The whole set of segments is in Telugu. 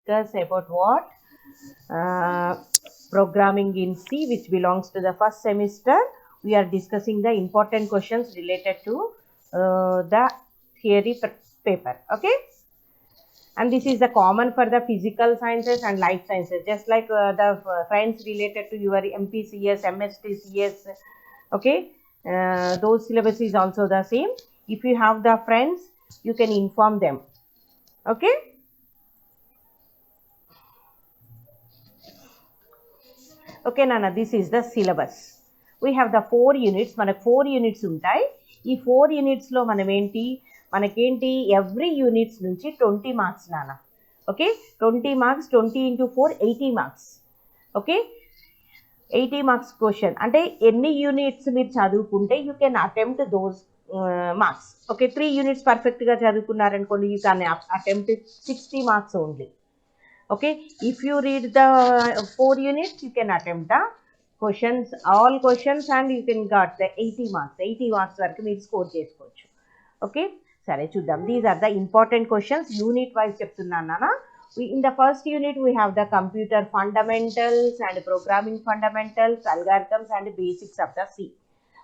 discuss about what? Programming in C, which belongs to the first semester. We are discussing the important questions related to the theory paper. Okay, and this is the common for the physical sciences and life sciences, just like the friends related to your MPCS, MSTCS. Okay, those syllabus is also the same. If you have the friends, you can inform them. Okay, okay Nana, this is the syllabus. We have the 4 units. మనకు 4 units ఉంటాయి. ఈ 4 units లో మనకేంటి ఎవ్రీ యూనిట్స్ నుంచి 20 మార్క్స్ నాన్న. ఓకే, 20 మార్క్స్, 20 into 4 80 మార్క్స్. ఓకే, 80 మార్క్స్ క్వశ్చన్ అంటే ఎన్ని యూనిట్స్ మీరు చదువుకుంటే you can attempt those marks. Okay, 3 units పర్ఫెక్ట్గా చదువుకున్నారనుకోండి, you can attempt 60 marks only. Okay, if you read the 4 units, you can attempt the questions, all questions, and you can got the 80 marks. 80 marks వరకు మీరు స్కోర్ చేసుకోవచ్చు. ఓకే, సరే చూద్దాం. These are the important questions. Unit wise చెప్తున్నాను నాన్న. In the first unit we have the computer fundamentals and programming fundamentals, algorithms and basics of the C.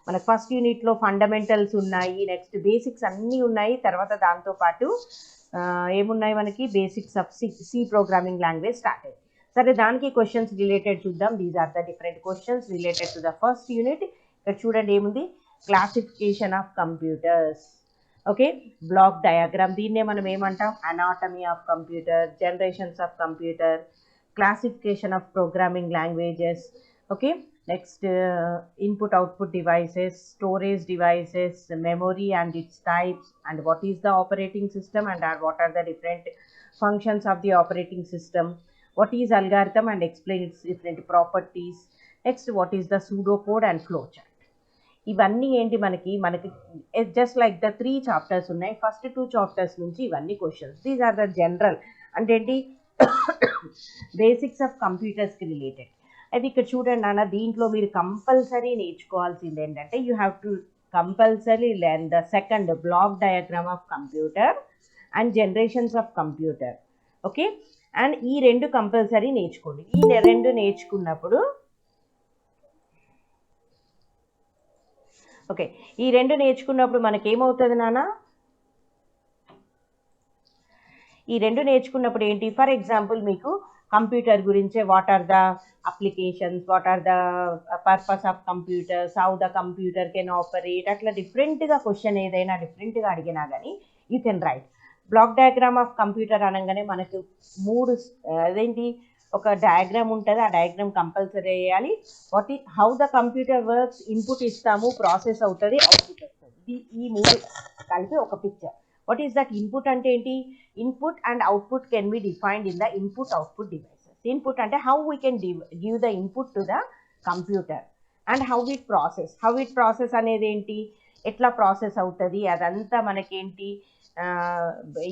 మనకు ఫస్ట్ యూనిట్లో ఫండమెంటల్స్ ఉన్నాయి, నెక్స్ట్ బేసిక్స్ అన్నీ ఉన్నాయి, తర్వాత దాంతోపాటు ఏమున్నాయి మనకి basics of C programming language start అయ్యింది. సరే, దానికి క్వశ్చన్స్ రిలేటెడ్ చూద్దాం. These are the different questions related to the first unit. ఇక్కడ చూడండి ఏముంది, classification of computers. Okay, block diagram, దీన్నే మనం ఏమంటాం, anatomy of computer, generations of computer, classification of programming languages. Okay, next input output devices, storage devices, memory and its types, and what is the operating system and what are the different functions of the operating system, what is algorithm and explain its different properties. Next, what is the pseudocode and flowchart. ఇవన్నీ ఏంటి మనకి జస్ట్ లైక్ ద 3 చాప్టర్స్ ఉన్నాయి. ఫస్ట్ 2 చాప్టర్స్ నుంచి ఇవన్నీ questions. These are the general అంటే ఏంటి బేసిక్స్ ఆఫ్ కంప్యూటర్స్కి రిలేటెడ్. అది ఇక్కడ చూడండి నాన్న, దీంట్లో మీరు కంపల్సరీ నేర్చుకోవాల్సింది ఏంటంటే you have to compulsory learn the second black diagram of computer and generations of computer. Okay, and ఈ 2 కంపల్సరీ నేర్చుకోండి. ఈ 2 నేర్చుకున్నప్పుడు ఓకే, ఈ 2 నేర్చుకున్నప్పుడు మనకేమవుతుంది నాన్న, ఈ 2 నేర్చుకున్నప్పుడు ఏంటి, ఫర్ ఎగ్జాంపుల్ మీకు కంప్యూటర్ గురించే what are the applications, what are the purpose of computers, how the computer can operate, అట్లా డిఫరెంట్గా క్వశ్చన్ ఏదైనా డిఫరెంట్గా అడిగినా కానీ you can write. Block diagram of computer అనగానే మనకు 3 అదేంటి ఒక డయాగ్రామ్ ఉంటుంది, ఆ డయాగ్రామ్ కంపల్సరీ వేయాలి. How the computer works, input ఇస్తాము, ప్రాసెస్ అవుతుంది, అవుట్పుట్ వస్తుంది. ఈ 3 కలిపి ఒక picture. What is that input అంటే ఏంటి, input and output can be defined in the input output devices. Input అంటే how we can give the input to the computer and how it process అనేది ఏంటి, ఎట్లా ప్రాసెస్ అవుతుంది, అదంతా మనకేంటి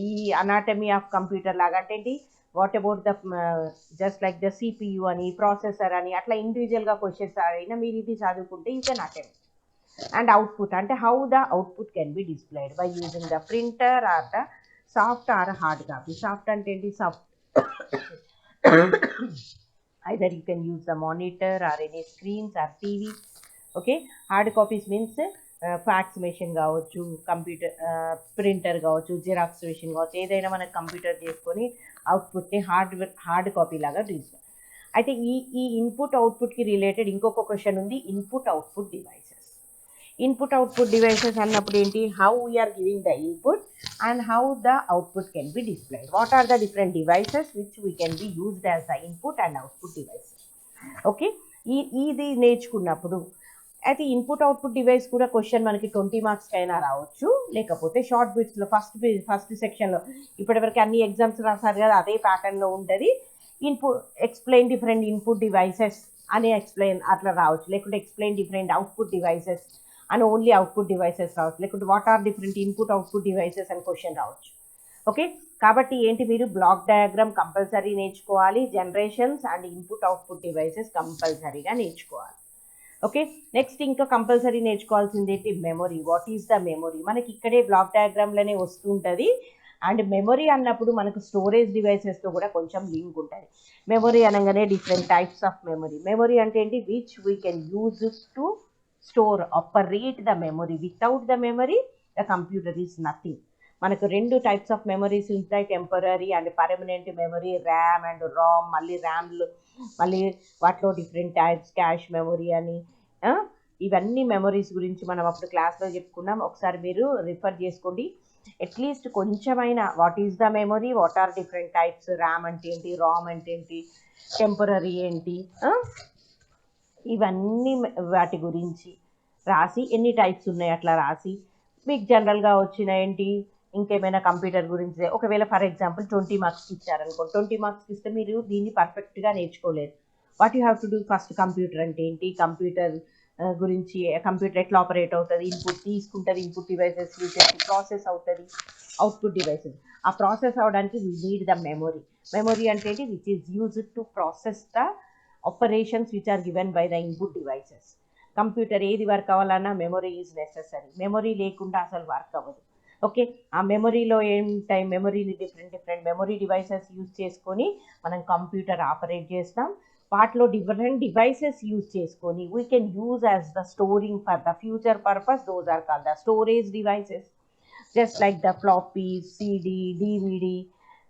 ఈ అనాటమీ ఆఫ్ కంప్యూటర్ లాగా. అంటే ఏంటి, what about the just like the CPU అని, ప్రాసెసర్ అని, అట్లా ఇండివిజువల్గా క్వశ్చన్స్ అయినా మీరు ఇది చదువుకుంటే you can attempt. And output అంటే how the output can be displayed by using the printer or the soft or hard copy. Soft అంటే ఏంటి, soft either you can use the monitor or any screens or TV. Okay, hard copies means fax machine కావచ్చు, ప్రింటర్ కావచ్చు, జిరాక్స్ మెషిన్ కావచ్చు, ఏదైనా మనకు కంప్యూటర్ చేసుకొని అవుట్పుట్ని హార్డ్ కాపీ లాగా డిస్ప్లే. అయితే ఈ ఇన్పుట్ అవుట్పుట్కి రిలేటెడ్ ఇంకొక క్వశ్చన్ ఉంది, input output devices. Input output devices అన్నప్పుడు ఏంటి, how we are giving the input and how the output can be displayed. What are the different devices which we can be used as the input and output devices. Okay, ఇది నేర్చుకున్నప్పుడు అయితే ఇన్పుట్ అవుట్పుట్ డివైస్ కూడా క్వశ్చన్ మనకి 20 మార్క్స్కి అయినా రావచ్చు, లేకపోతే షార్ట్ బిట్స్లో ఫస్ట్ సెక్షన్లో ఇప్పటివరకు అన్ని ఎగ్జామ్స్ రాసారు కదా, అదే ప్యాటర్న్లో ఉంటుంది. ఎక్స్ప్లెయిన్ డిఫరెంట్ ఇన్పుట్ డివైసెస్ అని అట్లా రావచ్చు, లేకుంటే ఎక్స్ప్లెయిన్ డిఫరెంట్ అవుట్పుట్ డివైసెస్ అని ఓన్లీ అవుట్పుట్ డివైసెస్ రావచ్చు, లేకుంటే what are different input output devices అని క్వశ్చన్ రావచ్చు. ఓకే, కాబట్టి ఏంటి, మీరు బ్లాక్ డయాగ్రామ్ కంపల్సరీ నేర్చుకోవాలి, generations and input output devices కంపల్సరీగా నేర్చుకోవాలి. ఓకే, నెక్స్ట్ ఇంకా కంపల్సరీ నేర్చుకోవాల్సింది ఏంటి, memory. What is the memory, మనకి ఇక్కడే బ్లాక్ డయాగ్రామ్లోనే వస్తుంటుంది. అండ్ మెమరీ అన్నప్పుడు మనకు స్టోరేజ్ డివైసెస్తో కూడా కొంచెం లింక్ ఉంటుంది. మెమరీ అనగానే different types of memory. Memory అంటే ఏంటి? Which we can use to store operate the memory. Without the memory the computer is nothing. మనకు 2 టైప్స్ ఆఫ్ మెమరీస్ ఉంటాయి, temporary and permanent memory, RAM and Ram. మళ్ళీ ర్యామ్లు మళ్ళీ వాటిలో డిఫరెంట్ టైప్స్, క్యాష్ మెమరీ అని. ఇవన్నీ మెమరీస్ గురించి మనం అప్పుడు క్లాస్లో చెప్పుకున్నాం. ఒకసారి మీరు రిఫర్ చేసుకోండి. అట్లీస్ట్ కొంచెమైనా what is the memory, what are different types, RAM అంటే ఏంటి, రామ్ అంటే ఏంటి, టెంపరరీ ఏంటి, ఇవన్నీ వాటి గురించి రాసి ఎన్ని టైప్స్ ఉన్నాయి అట్లా రాసి మీకు జనరల్గా వచ్చిన ఏంటి ఇంకేమైనా కంప్యూటర్ గురించి. ఒకవేళ ఫర్ ఎగ్జాంపుల్ 20 మార్క్స్కి ఇచ్చారనుకో, 20 మార్క్స్కి ఇస్తే మీరు దీన్ని పర్ఫెక్ట్గా నేర్చుకోలేరు. What you have to do, first computer అంటే ఏంటి, కంప్యూటర్ గురించి, కంప్యూటర్ ఎట్లా ఆపరేట్ అవుతుంది, ఇన్పుట్ తీసుకుంటుంది, ఇన్పుట్ డివైసెస్ యూజ్ చేసి ప్రాసెస్ అవుతుంది, అవుట్పుట్ డివైసెస్. ఆ ప్రాసెస్ అవడానికి we need the memory. Memory అంటే ఏంటి? Which is used to process the operations which are given by the input devices. Computer ఏది వర్క్ అవ్వాలన్నా మెమరీ ఈజ్ నెసెసరీ. మెమరీ లేకుండా అసలు వర్క్ అవ్వదు. ఓకే, ఆ మెమరీలో ఏంటాయి, మెమరీని డిఫరెంట్ మెమరీ డివైసెస్ యూజ్ చేసుకొని మనం కంప్యూటర్ ఆపరేట్ చేస్తాం. వాటిలో డిఫరెంట్ డివైసెస్ యూజ్ చేసుకొని we can use as the storing for the future purpose. Those are called the storage devices, just like the floppies, CD, DVD.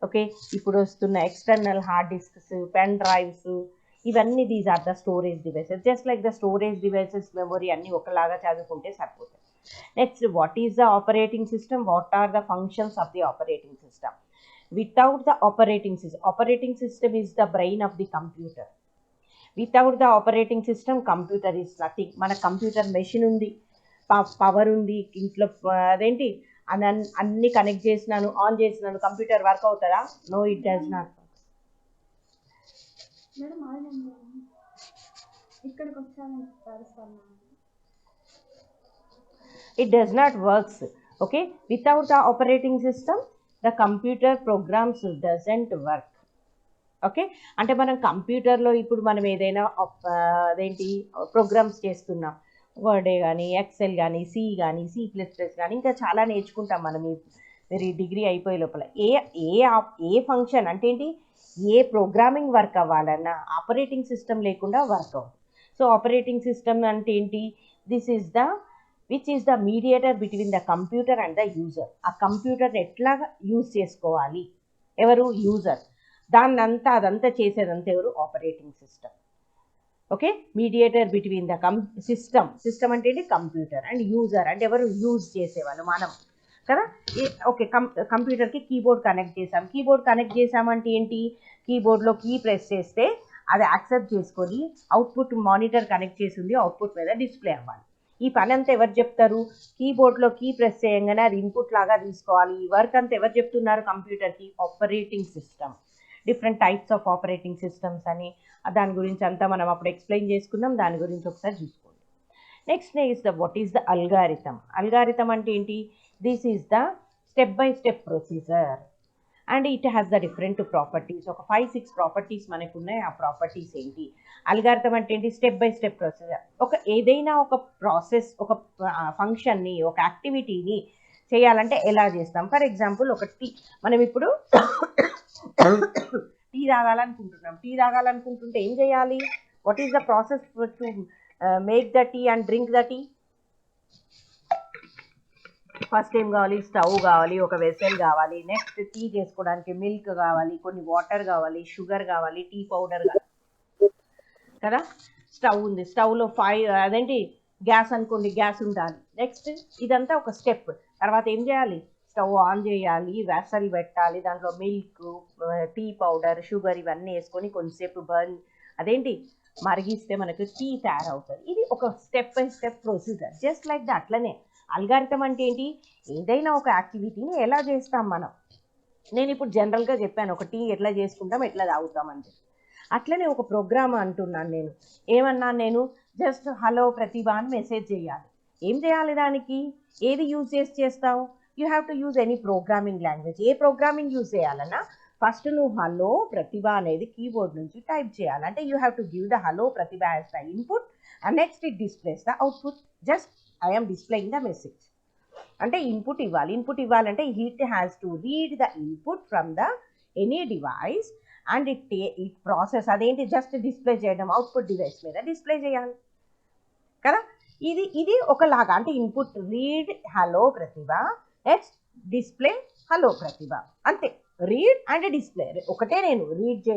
Okay, ఇప్పుడు వస్తున్న external hard disks, pen drives, ఇవన్నీ these are the storage devices. Just like the storage devices, memory అన్నీ ఒకలాగా చదువుకుంటే సరిపోతాయి. Next, what is the operating system? What are the functions of the operating system? Without the operating system is the brain of the computer. Without the operating system, computer is nothing. మన కంప్యూటర్ మెషిన్ ఉంది, పవర్ ఉంది ఇంట్లో, అదేంటి అన్ని కనెక్ట్ చేసినాను, ఆన్ చేసినాను, కంప్యూటర్ వర్క్ అవుతుందా? No, it does not. It does not works. Okay, without the operating system the computer programs doesn't work. Okay, అంటే మనం కంప్యూటర్లో ఇప్పుడు మనం ఏదైనా అదేంటి ప్రోగ్రామ్స్ చేస్తున్నాం, వర్డే కానీ, ఎక్సెల్ కానీ, సి కానీ, C++ కానీ, ఇంకా చాలా నేర్చుకుంటాం మనం మీరు డిగ్రీ అయిపోయే లోపల. ఏ ఫంక్షన్ అంటే ఏంటి, ఏ ప్రోగ్రామింగ్ వర్క్ అవ్వాలన్నా ఆపరేటింగ్ సిస్టమ్ లేకుండా వర్క్ అవ్వదు. సో ఆపరేటింగ్ సిస్టమ్ అంటే ఏంటి? This is the which is the mediator between the computer and the user. ఆ కంప్యూటర్ని ఎట్లా యూజ్ చేసుకోవాలి, ఎవరు? యూజర్. అదంతా చేసేదంతా ఎవరు? Operating system. Okay, mediator between the system అంటే ఏంటి? కంప్యూటర్. అండ్ యూజర్ అంటే ఎవరు? యూజ్ చేసేవాళ్ళు, మనం కదా. ఓకే, కంప్యూటర్కి కీబోర్డ్ కనెక్ట్ చేసాం. కీబోర్డ్ కనెక్ట్ చేసామంటే ఏంటి? కీబోర్డ్లో కీ ప్రెస్ చేస్తే అది యాక్సెప్ట్ చేసుకొని అవుట్పుట్, మానిటర్ కనెక్ట్ చేసి ఉంది, అవుట్పుట్ మీద డిస్ప్లే అవ్వాలి. ఈ పని అంతా ఎవరు చెప్తారు? కీబోర్డ్లో కీ ప్రెస్ చేయగానే అది ఇన్పుట్ లాగా తీసుకోవాలి. ఈ వర్క్ అంతా ఎవరు చెప్తున్నారు కంప్యూటర్కి? Operating system. Different types of operating systems అని దాని గురించి అంతా మనం అప్పుడు ఎక్స్ప్లెయిన్ చేసుకుందాం. దాని గురించి ఒకసారి చూసుకోండి. Next is the what is the algorithm. Algorithm అంటే ఏంటి? This is the step by step procedure and it has the different properties. ఒక 5-6 ప్రాపర్టీస్ మనకు ఉన్నాయి. ఆ ప్రాపర్టీస్ ఏంటి? అల్గారిథం అంటే ఏంటి? Step by step procedure. ఏదైనా ఒక ప్రాసెస్, ఒక ఫంక్షన్ని, ఒక యాక్టివిటీని చేయాలంటే ఎలా చేస్తాం? ఫర్ ఎగ్జాంపుల్ మనం ఇప్పుడు టీ తాగాలనుకుంటుంటే ఏం చేయాలి? What is the process to make the tea and drink the tea? First ఏం కావాలి? స్టవ్ కావాలి, ఒక వెసెల్ కావాలి, నెక్స్ట్ టీ చేసుకోవడానికి మిల్క్ కావాలి, కొన్ని వాటర్ కావాలి, షుగర్ కావాలి, టీ పౌడర్ కావాలి కదా. స్టవ్ ఉంది, స్టవ్లో అదేంటి గ్యాస్ అనుకోండి, గ్యాస్ ఉండాలి. నెక్స్ట్ ఇదంతా ఒక స్టెప్. తర్వాత ఏం చేయాలి? స్టవ్ ఆన్ చేయాలి, వెసల్ పెట్టాలి, దాంట్లో మిల్క్, టీ పౌడర్, షుగర్ ఇవన్నీ వేసుకొని కొంచెంసేపు మరిగిస్తే మనకు టీ తయారవుతుంది. ఇది ఒక step by step procedure. Just like the అట్లనే అల్గారిథం అంటే ఏంటి? ఏదైనా ఒక యాక్టివిటీని ఎలా చేస్తాం మనం. నేను ఇప్పుడు జనరల్గా చెప్పాను, ఒక టీ ఎట్లా చేసుకుంటాం, ఎట్లా తాగుతామని. అట్లనే ఒక ప్రోగ్రామ్ అంటున్నాను నేను. ఏమన్నాను నేను? జస్ట్ హలో ప్రతిభ అని మెసేజ్ చేయాలి. ఏం చేయాలి దానికి? ఏది యూజ్ చేస్తావు? You have to use any programming language. ఏ ప్రోగ్రామింగ్ యూజ్ చేయాలన్నా ఫస్ట్ నువ్వు హలో ప్రతిభ అనేది కీబోర్డ్ నుంచి టైప్ చేయాలంటే you have to give the hello Pratibha as the input and next it displays the output. Just I am displaying the message. అంటే ఇన్పుట్ ఇవ్వాలి. ఇన్పుట్ ఇవ్వాలంటే it has to read the input from the any device and it process అదేంటి జస్ట్ డిస్ప్లే చేయడం, అవుట్పుట్ డివైస్ మీద డిస్ప్లే చేయాలి కదా. ఇది ఒకలాగా అంటే ఇన్పుట్ రీడ్ హలో ప్రతిభ, నెక్స్ట్ డిస్ప్లే హలో ప్రతిభ, అంతే. రీడ్ అండ్ డిస్ప్లే ఒకటే. నేను రీడ్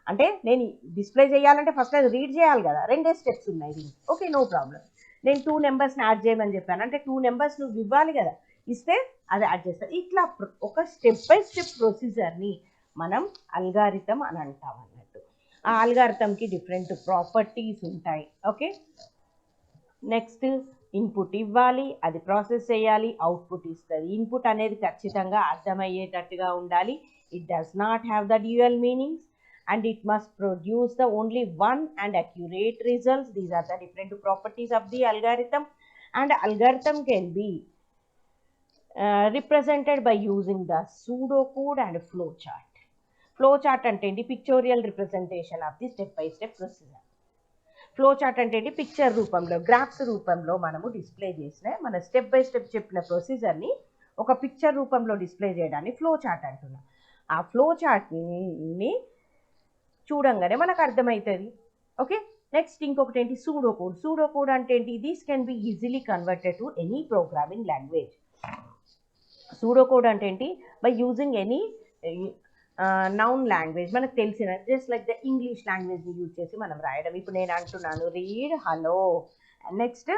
అంటే నేను డిస్ప్లే చేయాలంటే ఫస్ట్ అది రీడ్ చేయాలి కదా, 2 స్టెప్స్ ఉన్నాయి దీనికి. Okay, no problem. నేను 2 నెంబర్స్ని యాడ్ చేయమని చెప్పాను అంటే 2 నెంబర్స్ నువ్వు ఇవ్వాలి కదా, ఇస్తే అది యాడ్ చేస్తాను. ఇట్లా ఒక స్టెప్ బై స్టెప్ ప్రొసీజర్ని మనం అల్గారిథం అని అంటాం అన్నట్టు. ఆ అల్గారిథంకి డిఫరెంట్ ప్రాపర్టీస్ ఉంటాయి. ఓకే, నెక్స్ట్ ఇన్పుట్ ఇవ్వాలి, అది ప్రాసెస్ చేయాలి, అవుట్పుట్ ఇస్తుంది. ఇన్పుట్ అనేది ఖచ్చితంగా అర్థమయ్యేటట్టుగా ఉండాలి. It does not have the dual meanings and it must produce the only one and accurate results. These are the different properties of the algorithm, and algorithm can be represented by using the pseudocode and flowchart. Flowchart ante enti pictorial representation of the step by step procedure. Flowchart ante enti picture రూపంలో, గ్రాఫ్స్ రూపంలో మనము డిస్ప్లే చేసిన మన స్టెప్ బై స్టెప్ చెప్పిన ప్రొసీజర్ని ఒక పిక్చర్ రూపంలో డిస్ప్లే చేయడాన్ని ఫ్లోచార్ట్ అంటున్నాం. ఆ ఫ్లోచార్ట్ని చూడంగానే మనకు అర్థమవుతుంది. ఓకే, నెక్స్ట్ ఇంకొకటి ఏంటి, సూడోకోడ్. సూడోకోడ్ అంటే ఏంటి, these can be easily converted to any programming language. Pseudocode అంటే ఏంటి, by using any known language, మనకు తెలిసిన జస్ట్ లైక్ ద ఇంగ్లీష్ లాంగ్వేజ్ని యూజ్ చేసి మనం రాయడం. ఇప్పుడు నేను అంటున్నాను read hello, next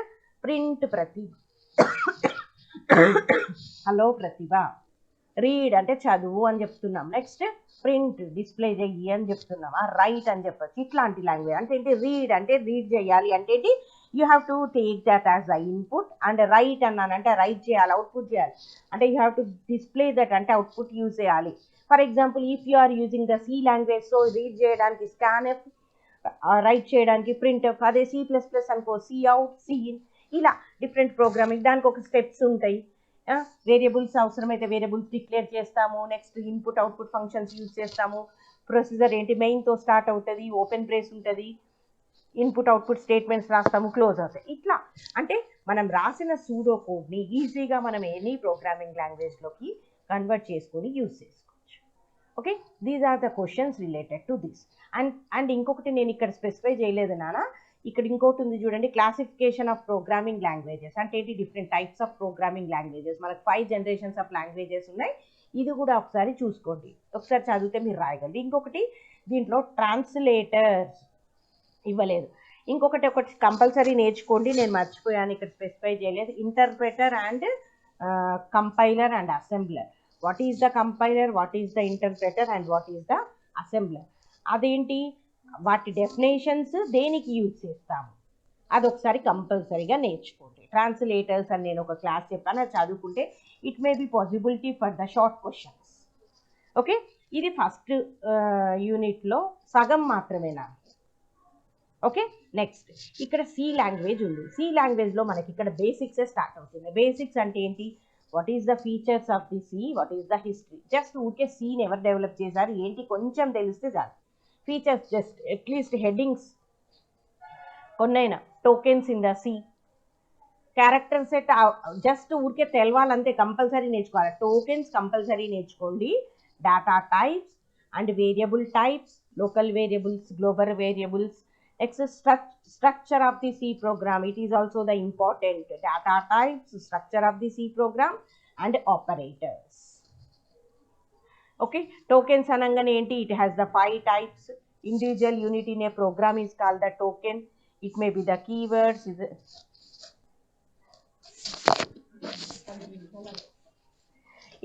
print Pratibha, hello Pratibha. Read అంటే చదువు అని చెప్తున్నాం, నెక్స్ట్ ప్రింట్ డిస్ప్లే చెయ్యి అని చెప్తున్నాం, రైట్ అని చెప్పచ్చు. ఇట్లాంటి లాంగ్వేజ్ అంటే ఏంటి, రీడ్ అంటే రీడ్ చేయాలి అంటే ఏంటి, you have to take that as the input, and write అన్నానంటే రైట్ చేయాలి, అవుట్పుట్ చేయాలి అంటే you have to display that అంటే అవుట్పుట్ యూజ్ చేయాలి. For example if you are using the C language, so read చేయడానికి స్కాన్ఎఫ్, రైట్ చేయడానికి ప్రింట్ఎఫ్. అదే C++ అనుకో సి అవుట్, సి ఇన్, ఇలా డిఫరెంట్ ప్రోగ్రామింగ్. దానికి ఒక స్టెప్స్ ఉంటాయి. వేరియబుల్స్ అవసరమైతే వేరియబుల్స్ డిక్లేర్ చేస్తాము, next input output functions use చేస్తాము. ప్రొసీజర్ ఏంటి, మెయిన్తో స్టార్ట్ అవుతుంది, ఓపెన్ బ్రేస్ ఉంటుంది, ఇన్పుట్ అవుట్పుట్ స్టేట్మెంట్స్ రాస్తాము, క్లోజ్ అవుతాయి. ఇట్లా అంటే మనం రాసిన సూడో కోడ్ని ఈజీగా మనం ఎనీ ప్రోగ్రామింగ్ లాంగ్వేజ్లోకి కన్వర్ట్ చేసుకొని యూజ్ చేసుకోవచ్చు. Okay, these are the questions related to this. And ఇంకొకటి నేను ఇక్కడ స్పెసిఫై చేయలేదు నాన్న, ఇక్కడ ఇంకోటి ఉంది చూడండి, క్లాసిఫికేషన్ ఆఫ్ ప్రోగ్రామింగ్ లాంగ్వేజెస్ అంటే ఏంటి, different types of programming languages. మనకు 5 జనరేషన్స్ ఆఫ్ లాంగ్వేజెస్ ఉన్నాయి. ఇది కూడా ఒకసారి చూసుకోండి, ఒకసారి చదివితే మీరు రాయగలరు. ఇంకొకటి దీంట్లో ట్రాన్స్లేటర్స్ ఇవ్వలేదు. ఇంకొకటి కంపల్సరీ నేర్చుకోండి, నేను మర్చిపోయాను ఇక్కడ స్పెసిఫై చేయలేదు, interpreter and compiler and assembler. What is the compiler, what is the interpreter and what is the assembler, అదేంటి, వాటి డెఫినేషన్స్ దేనికి యూజ్ చేస్తాము అదొకసారి కంపల్సరీగా నేర్చుకోండి. ట్రాన్స్లేటర్స్ అని నేను ఒక క్లాస్ చెప్పాను, అది చదువుకుంటే it may be possibility for the short questions. Okay, ఇది ఫస్ట్ యూనిట్లో సగం మాత్రమేనా. ఓకే, నెక్స్ట్ ఇక్కడ సి లాంగ్వేజ్ ఉంది. సి లాంగ్వేజ్లో మనకి ఇక్కడ బేసిక్సే స్టార్ట్ అవుతుంది. బేసిక్స్ అంటే ఏంటి, what is the features of the C, what is the history. Just ఊరికే సీని ఎవరు డెవలప్ చేశారు ఏంటి కొంచెం తెలిస్తే చాలు. ఫీచర్స్ జస్ట్ అట్లీస్ట్ హెడ్డింగ్స్ కొన్నైనా, tokens in the C, character set just ఊరికే తెలవాలంతే, కంపల్సరీ నేర్చుకోవాలి. టోకెన్స్ కంపల్సరీ నేర్చుకోండి, data types and variable types, local variables, global variables. Next structure of the C program, it is also the important data types, structure of the C program and operators. Okay, tokens anangane enti, it has the 5 types. Individual unit in a program is called the token. It may be the keywords,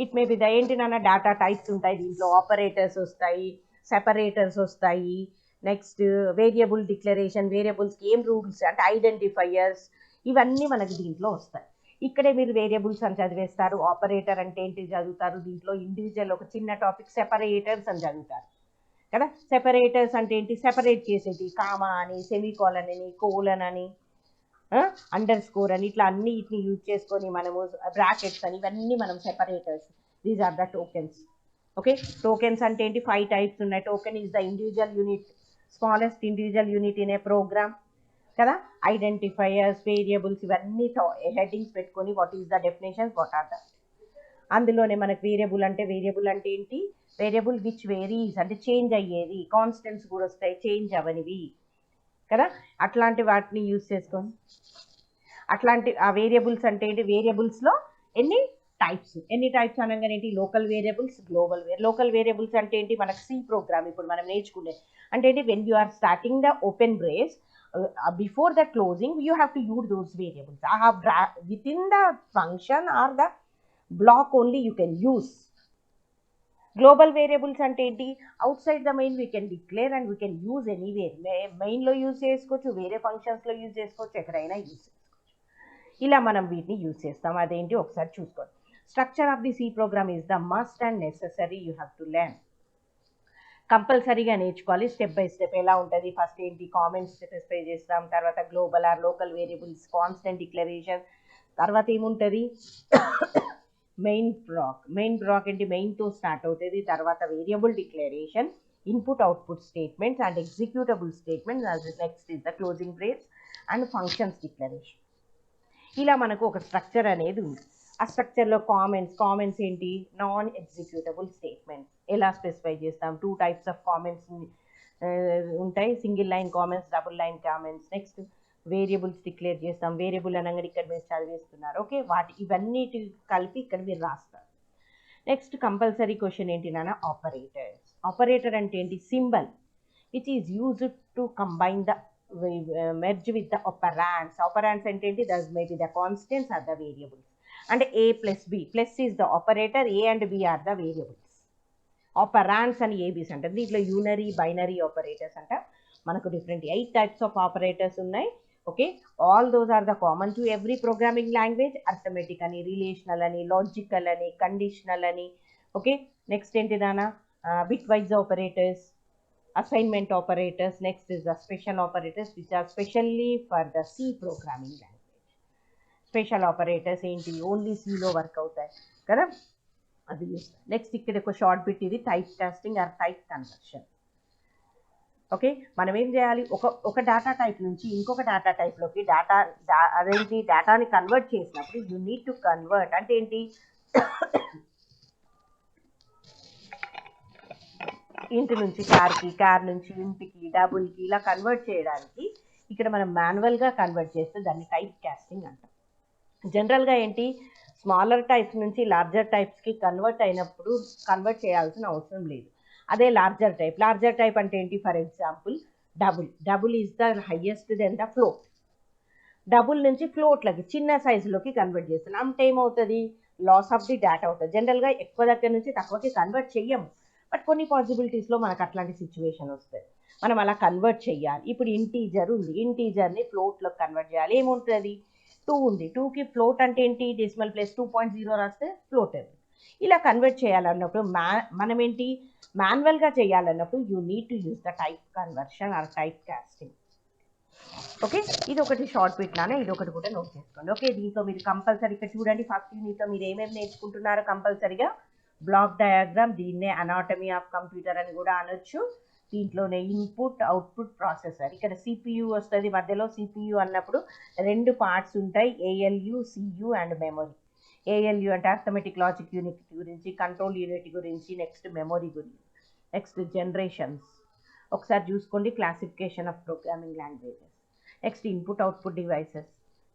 it may be the enti nana data types untayi, dintlo operators vastayi, separators vastayi. Next variable declaration, వేరియబుల్స్కి ఏం రూల్స్ అంటే ఐడెంటిఫైయర్స్, ఇవన్నీ మనకి దీంట్లో వస్తాయి. ఇక్కడే మీరు వేరియబుల్స్ అని చదివేస్తారు, ఆపరేటర్ అంటే ఏంటి చదువుతారు. దీంట్లో ఇండివిజువల్ ఒక చిన్న టాపిక్ సెపరేటర్స్ అని చదువుతారు కదా. సెపరేటర్స్ అంటే ఏంటి, సెపరేట్ చేసేటి, కామా అని, సెమీకోలన్ అని, కోలన్ అని, అండర్ స్కోర్ అని, ఇట్లా అన్ని వీటిని యూజ్ చేసుకొని మనము బ్రాకెట్స్ అని, ఇవన్నీ మనం separators. These are the tokens. Okay, tokens అంటే ఏంటి, 5 టైప్స్ ఉన్నాయి. Token is the individual unit, smallest individual unit in a program. కదా. ఐడెంటిఫైయర్స్, వేరియబుల్స్ ఇవన్నీ హెడ్డింగ్స్ పెట్టుకొని what is the definitions, what are the. అందులోనే మనకు వేరియబుల్ అంటే ఏంటి, వేరియబుల్ విచ్ వేరీస్ అంటే చేంజ్ అయ్యేది, కాన్స్టెంట్స్ కూడా వస్తాయి చేంజ్ అవనివి కదా. అట్లాంటి వాటిని యూజ్ చేసుకొని అట్లాంటి ఆ వేరియబుల్స్ అంటే ఏంటి, వేరియబుల్స్లో ఎన్ని టైప్స్ అనగానే ఏంటి, లోకల్ వేరియబుల్స్, లోకల్ వేరియబుల్స్ అంటే ఏంటి, మనకు సి ప్రోగ్రామ్ ఇప్పుడు మనం నేర్చుకునే అంటే ఏంటి, when you are starting the open brace before the closing you have to use those variables. I have within the function or the block only you can use. Global variables ante enti, outside the main we can declare and we can use anywhere. Main lo use chesukochu, vere functions lo use chesukochu, ekkadaina use chesukochu. Ila manam veetni use chestam. Adenti okasari chuskondi. Structure of the C program is the must and necessary you have to learn. కంపల్సరీగా నేర్చుకోవాలి స్టెప్ బై స్టెప్. ఎలా ఉంటుంది, ఫస్ట్ ఏంటి కామెంట్స్ స్పెసిఫై చేస్తాం, తర్వాత global or local variables, constant declaration, తర్వాత ఏముంటుంది మెయిన్ బ్లాక్ ఏంటి, మెయిన్తో స్టార్ట్ అవుతుంది, తర్వాత variable declaration, input output statements and executable statements, next is the closing brace and functions declaration. ఇలా మనకు ఒక స్ట్రక్చర్ అనేది ఉంది. ఆ స్ట్రక్చర్లో కామెంట్స్ ఏంటి, నాన్ ఎగ్జిక్యూటబుల్ స్టేట్మెంట్స్ ఎలా స్పెసిఫై చేస్తాం. 2 types ఆఫ్ కామెంట్స్ ఉంటాయి, single line comments, double line comments. Next variables declare చేస్తాం. వేరియబుల్ అనగానే ఇక్కడ మీరు చదివేస్తున్నారు, ఓకే. ఇవన్నిటి కలిపి ఇక్కడ మీరు రాస్తారు. నెక్స్ట్ కంపల్సరీ క్వశ్చన్ ఏంటి నాన్న, ఆపరేటర్ అంటే ఏంటి, symbol which is used to combine the merge with the operands అంటే ఏంటి, that may be the constants or the variables. అంటే A plus B, plus is the operator, A and B are the variables. Operands అని ఏబీస్ అంటారు. దీంట్లో యూనరీ, బైనరీ ఆపరేటర్స్ అంట. మనకు డిఫరెంట్ 8 types ఆఫ్ ఆపరేటర్స్ ఉన్నాయి, okay. All those are the common to every programming language. Arithmetic అని, రిలేషనల్ అని, లాజికల్ అని, కండిషనల్ అని, ఓకే. నెక్స్ట్ ఏంటి దానా, bitwise operators, assignment operators. Next is the special operators which are specially for the C programming language. Special operators ఏంటి, ఓన్లీ సిలో వర్క్ అవుతాయి కదా, అది చూస్తాం. నెక్స్ట్ ఇక్కడ ఒక షార్ట్ బిట్, ఇది type casting or type conversion. Okay, మనం ఏం చేయాలి, ఒక డేటా టైప్ నుంచి ఇంకొక డేటా టైప్లోకి అదేంటి డేటాని కన్వర్ట్ చేసినప్పుడు యూ నీడ్ టు కన్వర్ట్ అంటే ఏంటి, ఇంటి నుంచి కార్ నుంచి ఇంటికి, డబుల్కి, ఇలా కన్వర్ట్ చేయడానికి ఇక్కడ మనం మాన్యువల్గా కన్వర్ట్ చేస్తే దాన్ని టైప్ కాస్టింగ్ అంటాం. జనరల్గా ఏంటి, స్మాలర్ టైప్స్ నుంచి లార్జర్ టైప్స్కి కన్వర్ట్ చేయాల్సిన అవసరం లేదు. అదే లార్జర్ టైప్ అంటే ఏంటి, for example double is the highest then the float. Double నుంచి ఫ్లోట్లకి చిన్న సైజులోకి కన్వర్ట్ చేస్తున్నాం అంటే ఏమవుతుంది, లాస్ ఆఫ్ ది డేటా అవుతుంది. జనరల్గా ఎక్కువ దగ్గర నుంచి తక్కువకి కన్వర్ట్ చెయ్యము, బట్ కొన్ని పాసిబిలిటీస్లో మనకు అట్లాంటి సిచ్యువేషన్ వస్తుంది, మనం అలా కన్వర్ట్ చెయ్యాలి. ఇప్పుడు ఇంటీజర్ని ఫ్లోట్లోకి కన్వర్ట్ చేయాలి. ఏముంటుంది, 2 ఉంది, 2కి ఫ్లోట్ అంటే ఏంటి, డెసిమల్ ప్లేస్ 2.0 రాస్తే ఫ్లోట్. ఇలా కన్వర్ట్ చేయాలన్నప్పుడు మనం ఏంటి మాన్యువల్గా చేయాలన్నప్పుడు you need to use the type conversion or type casting. Okay, ఇది ఒకటి షార్ట్ బిట్ నానే, ఇది ఒకటి కూడా నోట్ చేసుకోండి. ఓకే, దీంట్లో మీరు కంపల్సరీ ఇక్కడ చూడండి, ఫస్ట్ యూనిట్లో మీరు ఏమేమి నేర్చుకుంటున్నారో కంపల్సరీగా బ్లాక్ డయాగ్రామ్, దీన్నే అనాటమీ ఆఫ్ కంప్యూటర్ అని కూడా అనొచ్చు. దీంట్లోనే ఇన్పుట్, అవుట్పుట్, ప్రాసెసర్. ఇక్కడ CPU వస్తుంది మధ్యలో. CPU అన్నప్పుడు 2 పార్ట్స్ ఉంటాయి, ALU, CU and memory. ALU అంటే అర్థమెటిక్ లాజిక్ యూనిట్ గురించి, కంట్రోల్ యూనిట్ గురించి, నెక్స్ట్ మెమొరీ గురించి, నెక్స్ట్ జనరేషన్స్. ఒకసారి చూసుకోండి, classification of programming languages. Next input, output devices.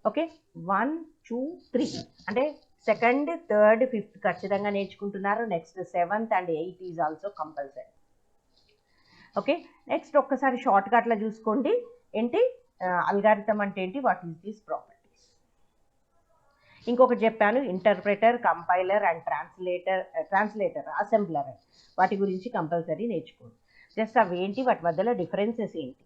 Okay, 1, 2, 3 అంటే సెకండ్, థర్డ్, ఫిఫ్త్ ఖచ్చితంగా నేర్చుకుంటున్నారు. Next 7th and 8th is also compulsory. Okay, next ఒక్కసారి షార్ట్గా అట్లా చూసుకోండి. ఏంటి అల్గారిథం అంటే ఏంటి, వాట్ ఈస్ దీస్ ప్రాపర్టీస్. ఇంకొకటి చెప్పాను, interpreter, compiler and translator, assembler, వాటి గురించి కంపల్సరీ నేర్చుకోండి. జస్ట్ అవి ఏంటి, వాటి మధ్యలో డిఫరెన్సెస్ ఏంటి.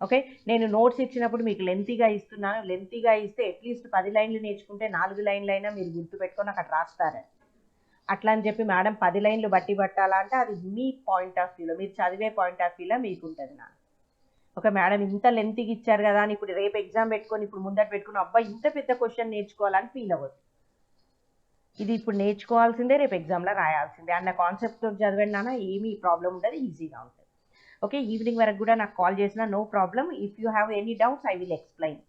ఓకే, నేను నోట్స్ ఇచ్చినప్పుడు మీకు లెంతీగా ఇస్తున్నాను. లెంతీగా ఇస్తే అట్లీస్ట్ 10 లైన్లు నేర్చుకుంటే 4 లైన్లు అయినా మీరు గుర్తుపెట్టుకొని అక్కడ రాస్తారని. అట్లా అని చెప్పి మేడం 10 లైన్లు బట్టి పట్టాలంటే అది మీ పాయింట్ ఆఫ్ వ్యూలో, మీరు చదివే పాయింట్ ఆఫ్ వ్యూలో మీకు ఉంటుంది నా. ఓకే మేడం ఇంత లెంత్గా ఇచ్చారు కదా అని ఇప్పుడు రేపు ఎగ్జామ్ పెట్టుకొని ఇప్పుడు ముందట పెట్టుకుని అబ్బా ఇంత పెద్ద క్వశ్చన్ నేర్చుకోవాలని ఫీల్ అవ్వదు. ఇది ఇప్పుడు నేర్చుకోవాల్సిందే, రేపు ఎగ్జామ్లో రాయాల్సిందే అన్న కాన్సెప్ట్తో చదివండి నాన్న, ఏమీ ప్రాబ్లం ఉండదు, ఈజీగా ఉంటుంది. ఓకే, ఈవినింగ్ వరకు కూడా నాకు కాల్ చేసినా no problem. If you have any doubts I will explain.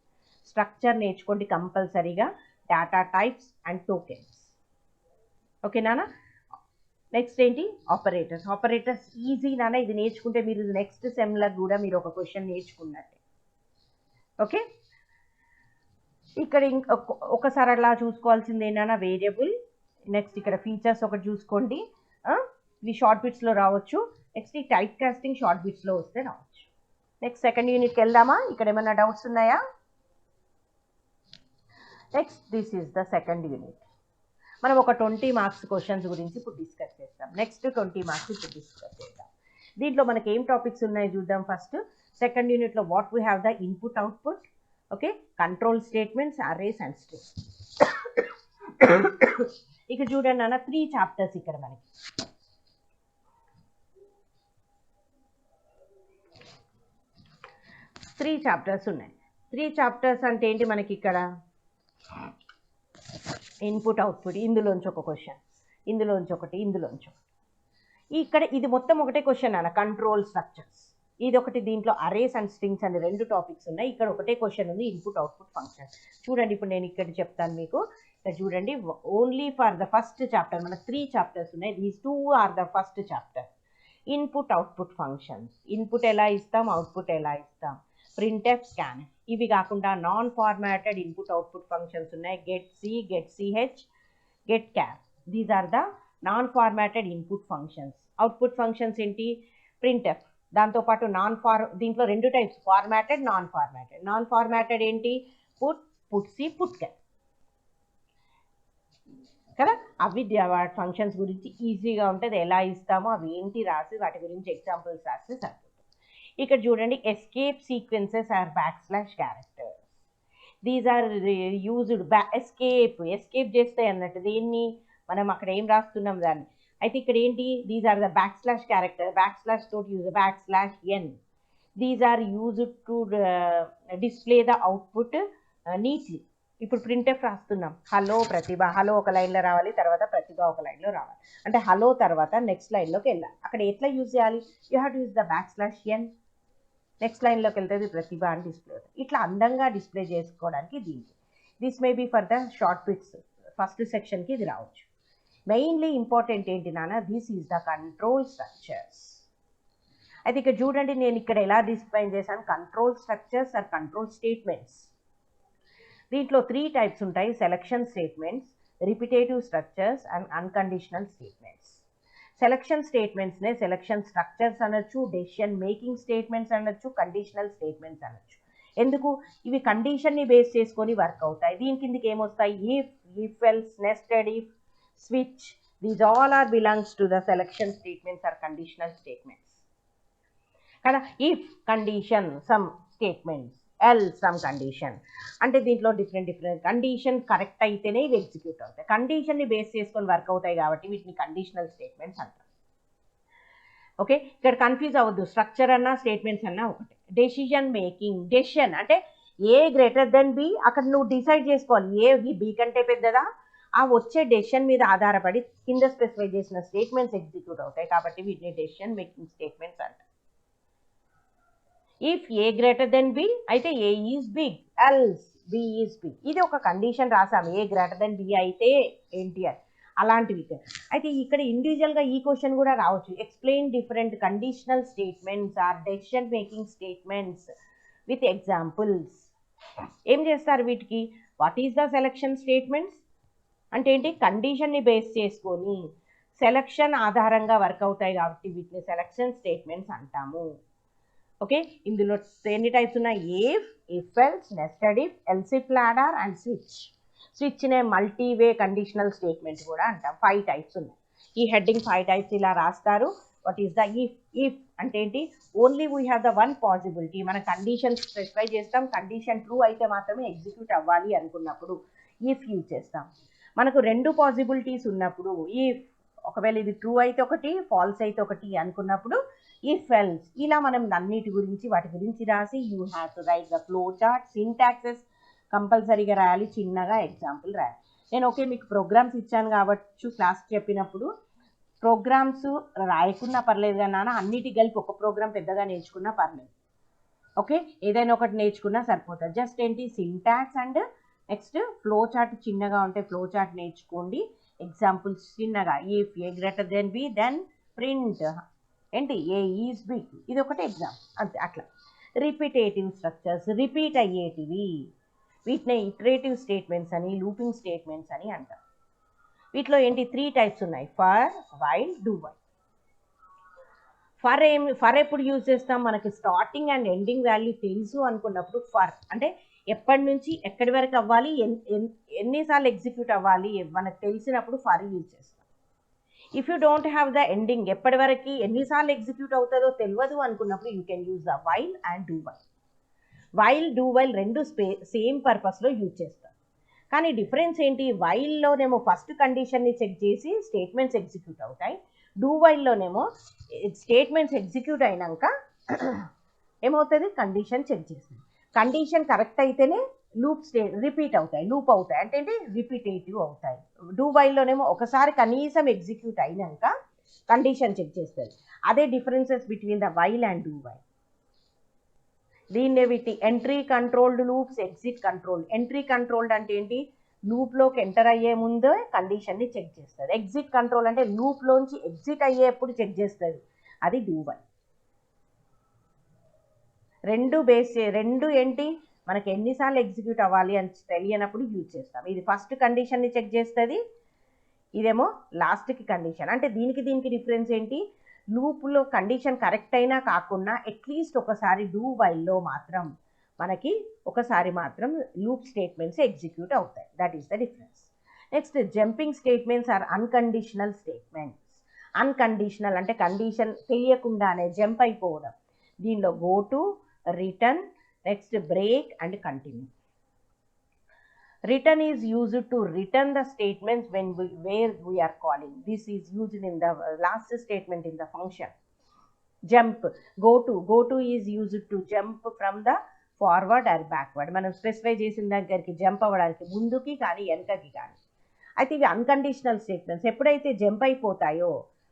Structure నేర్చుకోండి కంపల్సరీగా, data types and tokens. Okay నాన్న. నెక్స్ట్ ఏంటి, ఆపరేటర్స్. ఆపరేటర్స్ ఈజీ నాన్న, ఇది నేర్చుకుంటే మీరు నెక్స్ట్ సెమ్లకు కూడా మీరు ఒక క్వశ్చన్ నేర్చుకున్నట్టే. ఓకే, ఇక్కడ ఒకసారి అలా చూసుకోవాల్సింది ఏంటన్నా వేరియబుల్. నెక్స్ట్ ఇక్కడ ఫీచర్స్ ఒకటి చూసుకోండి, ఇవి షార్ట్ బిట్స్లో రావచ్చు. నెక్స్ట్ ఈ టైప్ కాస్టింగ్ షార్ట్ బిట్స్లో వస్తే రావచ్చు. నెక్స్ట్ సెకండ్ యూనిట్కి వెళ్దామా? ఇక్కడ ఏమైనా డౌట్స్ ఉన్నాయా? Next this is the second unit. మనం ఒక 20 మార్క్స్ క్వశ్చన్స్ గురించి ఇప్పుడు డిస్కస్ చేస్తాం. నెక్స్ట్ 20 మార్క్స్ ఇప్పుడు డిస్కస్ చేద్దాం. దీంట్లో మనకి ఏం టాపిక్స్ ఉన్నాయి చూద్దాం. ఫస్ట్ సెకండ్ యూనిట్లో what we have the input output, okay, control statements, arrays and strings. ఇక్కడ చూడండి అన్న 3 చాప్టర్స్ ఇక్కడ మనకి. 3 చాప్టర్స్ ఉన్నాయి. 3 చాప్టర్స్ అంటే ఏంటి మనకి ఇక్కడ ఇన్పుట్ అవుట్పుట్, ఇందులోంచి ఒక క్వశ్చన్, ఇందులోంచి ఒకటి, ఇందులోంచి ఒకటి. ఇక్కడ ఇది మొత్తం ఒకటే క్వశ్చన్ అన్న, కంట్రోల్ స్ట్రక్చర్స్. ఇది ఒకటి, దీంట్లో అరేస్ అండ్ స్ట్రింగ్స్ అనే 2 టాపిక్స్ ఉన్నాయి. ఇక్కడ ఒకటే క్వశ్చన్ ఉంది, ఇన్పుట్ అవుట్పుట్ ఫంక్షన్. చూడండి ఇప్పుడు నేను ఇక్కడ చెప్తాను మీకు. ఇక్కడ చూడండి, only for the first chapter మనకు 3 చాప్టర్స్ ఉన్నాయి. These 2 are the first chapter. Input output functions, input ఎలా ఇస్తాం, అవుట్పుట్ ఎలా ఇస్తాం, printf, scanf. ఇవి కాకుండా non formatted input output functions ఉన్నాయి. Get C, get CH, get char. These are the non formatted input functions. Output functions ఏంటి, printf. దాంతోపాటు దీంట్లో 2 types, formatted, non formatted. Non formatted ఏంటి, పుట్ సి, పుట్ క్యార్ కదా. అవి ఫంక్షన్స్ గురించి ఈజీగా ఉంటుంది, ఎలా ఇస్తామో అవి ఏంటి రాసి వాటి గురించి ఎగ్జాంపుల్స్ రాసి సరిపోతుంది. ఇక్కడ చూడండి, escape sequences or backslash characters. These are used escape చేస్తాయి అన్నట్టు. దీన్ని మనం అక్కడ ఏం రాస్తున్నాం దాన్ని. అయితే ఇక్కడ ఏంటి, these are the backslash character, backslash తోటి use backslash n. These are used to display the output neatly. ఇప్పుడు ప్రింట్ఎఫ్ రాస్తున్నాం, హలో ప్రతిభ, హలో ఒక లైన్లో రావాలి, తర్వాత ప్రతిభ ఒక లైన్లో రావాలి. అంటే హలో తర్వాత నెక్స్ట్ లైన్లోకి వెళ్ళాలి. అక్కడ ఎట్లా యూజ్ చేయాలి, you have to use the backslash n. Next లైన్లోకి వెళ్తే ప్రతిభ అని డిస్ప్లే అవుతుంది. ఇట్లా అందంగా డిస్ప్లే చేసుకోవడానికి దీనికి. This may be for the short bits, first సెక్షన్కి ఇది రావచ్చు. మెయిన్లీ ఇంపార్టెంట్ ఏంటి నాన్న, this is the control structures. అయితే ఇక్కడ చూడండి, నేను ఇక్కడ ఎలా డిస్ప్లే చేశాను, control structures or control statements. దీంట్లో 3 టైప్స్ ఉంటాయి, selection statements, repetitive structures and unconditional statements. Selection స్టేట్మెంట్స్నే సెలక్షన్ స్ట్రక్చర్స్ అనొచ్చు, డెసిషన్ మేకింగ్ స్టేట్మెంట్స్ అనొచ్చు, కండిషనల్ స్టేట్మెంట్స్ అనొచ్చు. ఎందుకు, ఇవి కండిషన్ని బేస్ చేసుకొని వర్క్ అవుతాయి. దీని కిందకి ఏమొస్తాయి, if else, nested if, switch. These all are belongs to the selection statements or conditional statements కదా. If condition some statements, else some condition. అంటే దీంట్లో డిఫరెంట్ కండిషన్ కరెక్ట్ అయితేనే ఇవి ఎగ్జిక్యూట్ అవుతాయి. కండిషన్ని బేస్ చేసుకొని వర్క్ అవుతాయి కాబట్టి వీటిని కండిషనల్ స్టేట్మెంట్స్ అంటారు. ఓకే, ఇక్కడ కన్ఫ్యూజ్ అవ్వద్దు, స్ట్రక్చర్ అన్నా స్టేట్మెంట్స్ అన్నా ఒకటి. డెసిషన్ మేకింగ్, డెసిషన్ అంటే ఏ గ్రేటర్ దెన్ బి, అక్కడ నువ్వు డిసైడ్ చేసుకోవాలి ఏ బి కంటే పెద్దదా. ఆ వచ్చే డెసిషన్ మీద ఆధారపడి కింద స్పెసిఫై చేసిన స్టేట్మెంట్స్ ఎగ్జిక్యూట్ అవుతాయి కాబట్టి వీటిని డెసిషన్ మేకింగ్ స్టేట్మెంట్స్ అంటారు. If A greater then B అయితే A is big, else B is big. ఇది ఒక కండిషన్ రాసాం, ఏ గ్రేటర్ దెన్ బి అయితే ఏంటి అని, అలాంటివి. అయితే ఇక్కడ ఇండివిజువల్గా ఈ క్వశ్చన్ కూడా రావచ్చు. Explain different conditional statements or decision making statements with examples. ఏం చేస్తారు వీటికి, what is the selection statements అంటే ఏంటి, కండిషన్ని బేస్ చేసుకొని సెలక్షన్ ఆధారంగా వర్క్ అవుతాయి కాబట్టి వీటిని సెలక్షన్ స్టేట్మెంట్స్ అంటాము. ఓకే, ఇందులో ఎన్ని టైప్స్ ఉన్నాయి, if else, nested if, else if ladder and switch. స్విచ్నే మల్టీవే కండిషనల్ స్టేట్మెంట్ కూడా అంటాం. 5 టైప్స్ ఉన్నాయి. ఈ హెడ్డింగ్ 5 టైప్స్ ఇలా రాస్తారు. వాట్ ఈస్ ద ఇఫ్ అంటే ఏంటి, only we have the one possibility. మన కండిషన్ స్పెసిఫై చేస్తాం, కండిషన్ ట్రూ అయితే మాత్రమే ఎగ్జిక్యూట్ అవ్వాలి అనుకున్నప్పుడు ఇఫ్ యూజ్ చేస్తాం. మనకు 2 పాసిబిలిటీస్ ఉన్నప్పుడు, ఇఫ్ ఒకవేళ ఇది ట్రూ అయితే ఒకటి, ఫాల్స్ అయితే ఒకటి అనుకున్నప్పుడు ఇఫ్ ఎల్స్. ఇలా మనం అన్నిటి గురించి వాటి గురించి రాసి you have to write the flow chart, syntaxes కంపల్సరీగా రాయాలి, చిన్నగా ఎగ్జాంపుల్ రాయాలి. నేను ఓకే మీకు ప్రోగ్రామ్స్ ఇచ్చాను కాబట్టి క్లాస్ చెప్పినప్పుడు ప్రోగ్రామ్స్ రాయకున్నా పర్లేదు కానీ నాన్న అన్నిటి కలిపి ఒక ప్రోగ్రామ్ పెద్దగా నేర్చుకున్నా పర్లేదు. ఓకే, ఏదైనా ఒకటి నేర్చుకున్నా సరిపోతుంది. జస్ట్ ఏంటి syntax and next flow chart చిన్నగా ఉంటే ఫ్లో చార్ట్ నేర్చుకోండి. ఎగ్జాంపుల్స్ చిన్నగా, if A greater then B then print ఏంటి ఏ ఈజ్ బి, ఇది ఒకటి ఎగ్జామ్ అంతే. అట్లా రిపీటేటివ్ స్ట్రక్చర్స్, రిపీట్ అయ్యేటివి, వీటిని ఇటరేటివ్ స్టేట్మెంట్స్ అని, లూపింగ్ స్టేట్మెంట్స్ అని అంటారు. వీటిలో ఏంటి 3 టైప్స్ ఉన్నాయి, for, while, do while. For ఎప్పుడు యూజ్ చేస్తాం, మనకి స్టార్టింగ్ అండ్ ఎండింగ్ వాల్యూ తెలుసు అనుకున్నప్పుడు ఫర్ అంటే ఎప్పటి నుంచి ఎక్కడి వరకు అవ్వాలి, ఎన్నిసార్లు ఎగ్జిక్యూట్ అవ్వాలి మనకు తెలిసినప్పుడు ఫర్ యూజ్ చేస్తాం. If you don't have the ending, ఎప్పటి వరకు ఎన్నిసార్లు ఎగ్జిక్యూట్ అవుతుందో తెలియదు అనుకున్నప్పుడు you can use the while and do while. While, do while రెండు సేమ్ పర్పస్లో యూజ్ చేస్తాం. కానీ డిఫరెన్స్ ఏంటి, వైల్లోనేమో ఫస్ట్ కండిషన్ని చెక్ చేసి స్టేట్మెంట్స్ ఎగ్జిక్యూట్ అవుతాయి. డూ వైల్లోనేమో స్టేట్మెంట్స్ ఎగ్జిక్యూట్ అయినాక ఏమవుతుంది, కండిషన్ చెక్ చేస్తుంది. కండిషన్ కరెక్ట్ అయితేనే రిపీట్ అవుతాయి, లూప్ అవుతాయి, అంటే ఏంటి రిపీటేటివ్ అవుతాయి. డూ వైల్లోనేమో ఒకసారి కనీసం ఎగ్జిక్యూట్ అయినాక కండిషన్ చెక్ చేస్తుంది. అదే differences between the while and do while. దీన్నే వీటి entry controlled loops, exit controlled. Entry controlled అంటే ఏంటి, లూప్లోకి ఎంటర్ అయ్యే ముందే కండిషన్ని చెక్ చేస్తుంది. ఎగ్జిట్ కంట్రోల్ అంటే లూప్లోంచి ఎగ్జిట్ అయ్యేప్పుడు చెక్ చేస్తుంది, అది డూ వైల్. రెండు ఏంటి, మనకి ఎన్నిసార్లు ఎగ్జిక్యూట్ అవ్వాలి అని తెలియనప్పుడు యూజ్ చేస్తాం. ఇది ఫస్ట్ కండిషన్ని చెక్ చేస్తుంది, ఇదేమో లాస్ట్కి కండిషన్. అంటే దీనికి డిఫరెన్స్ ఏంటి, లూప్లో కండిషన్ కరెక్ట్ అయినా కాకుండా అట్లీస్ట్ ఒకసారి డూ వైల్లో మాత్రం మనకి ఒకసారి మాత్రం లూప్ స్టేట్మెంట్స్ ఎగ్జిక్యూట్ అవుతాయి. That is the difference. Next jumping statements or unconditional statements. Unconditional అంటే కండిషన్ తెలియకుండానే జంప్ అయిపోవడం. దీనిలో go to, return, next break and continue. Return is used to return the statements where we are calling. This is used in the last statement in the function. Jump, go to is used to jump from the forward or backward. మనం స్పెసిఫై చేసిన దగ్గరికి జంప్ అవ్వడానికి ముందుకి కానీ వెనకకి కానీ. అయితే ఇవి అన్కండిషనల్ స్టేట్మెంట్స్. ఎప్పుడైతే జంప్ అయిపోతాయో,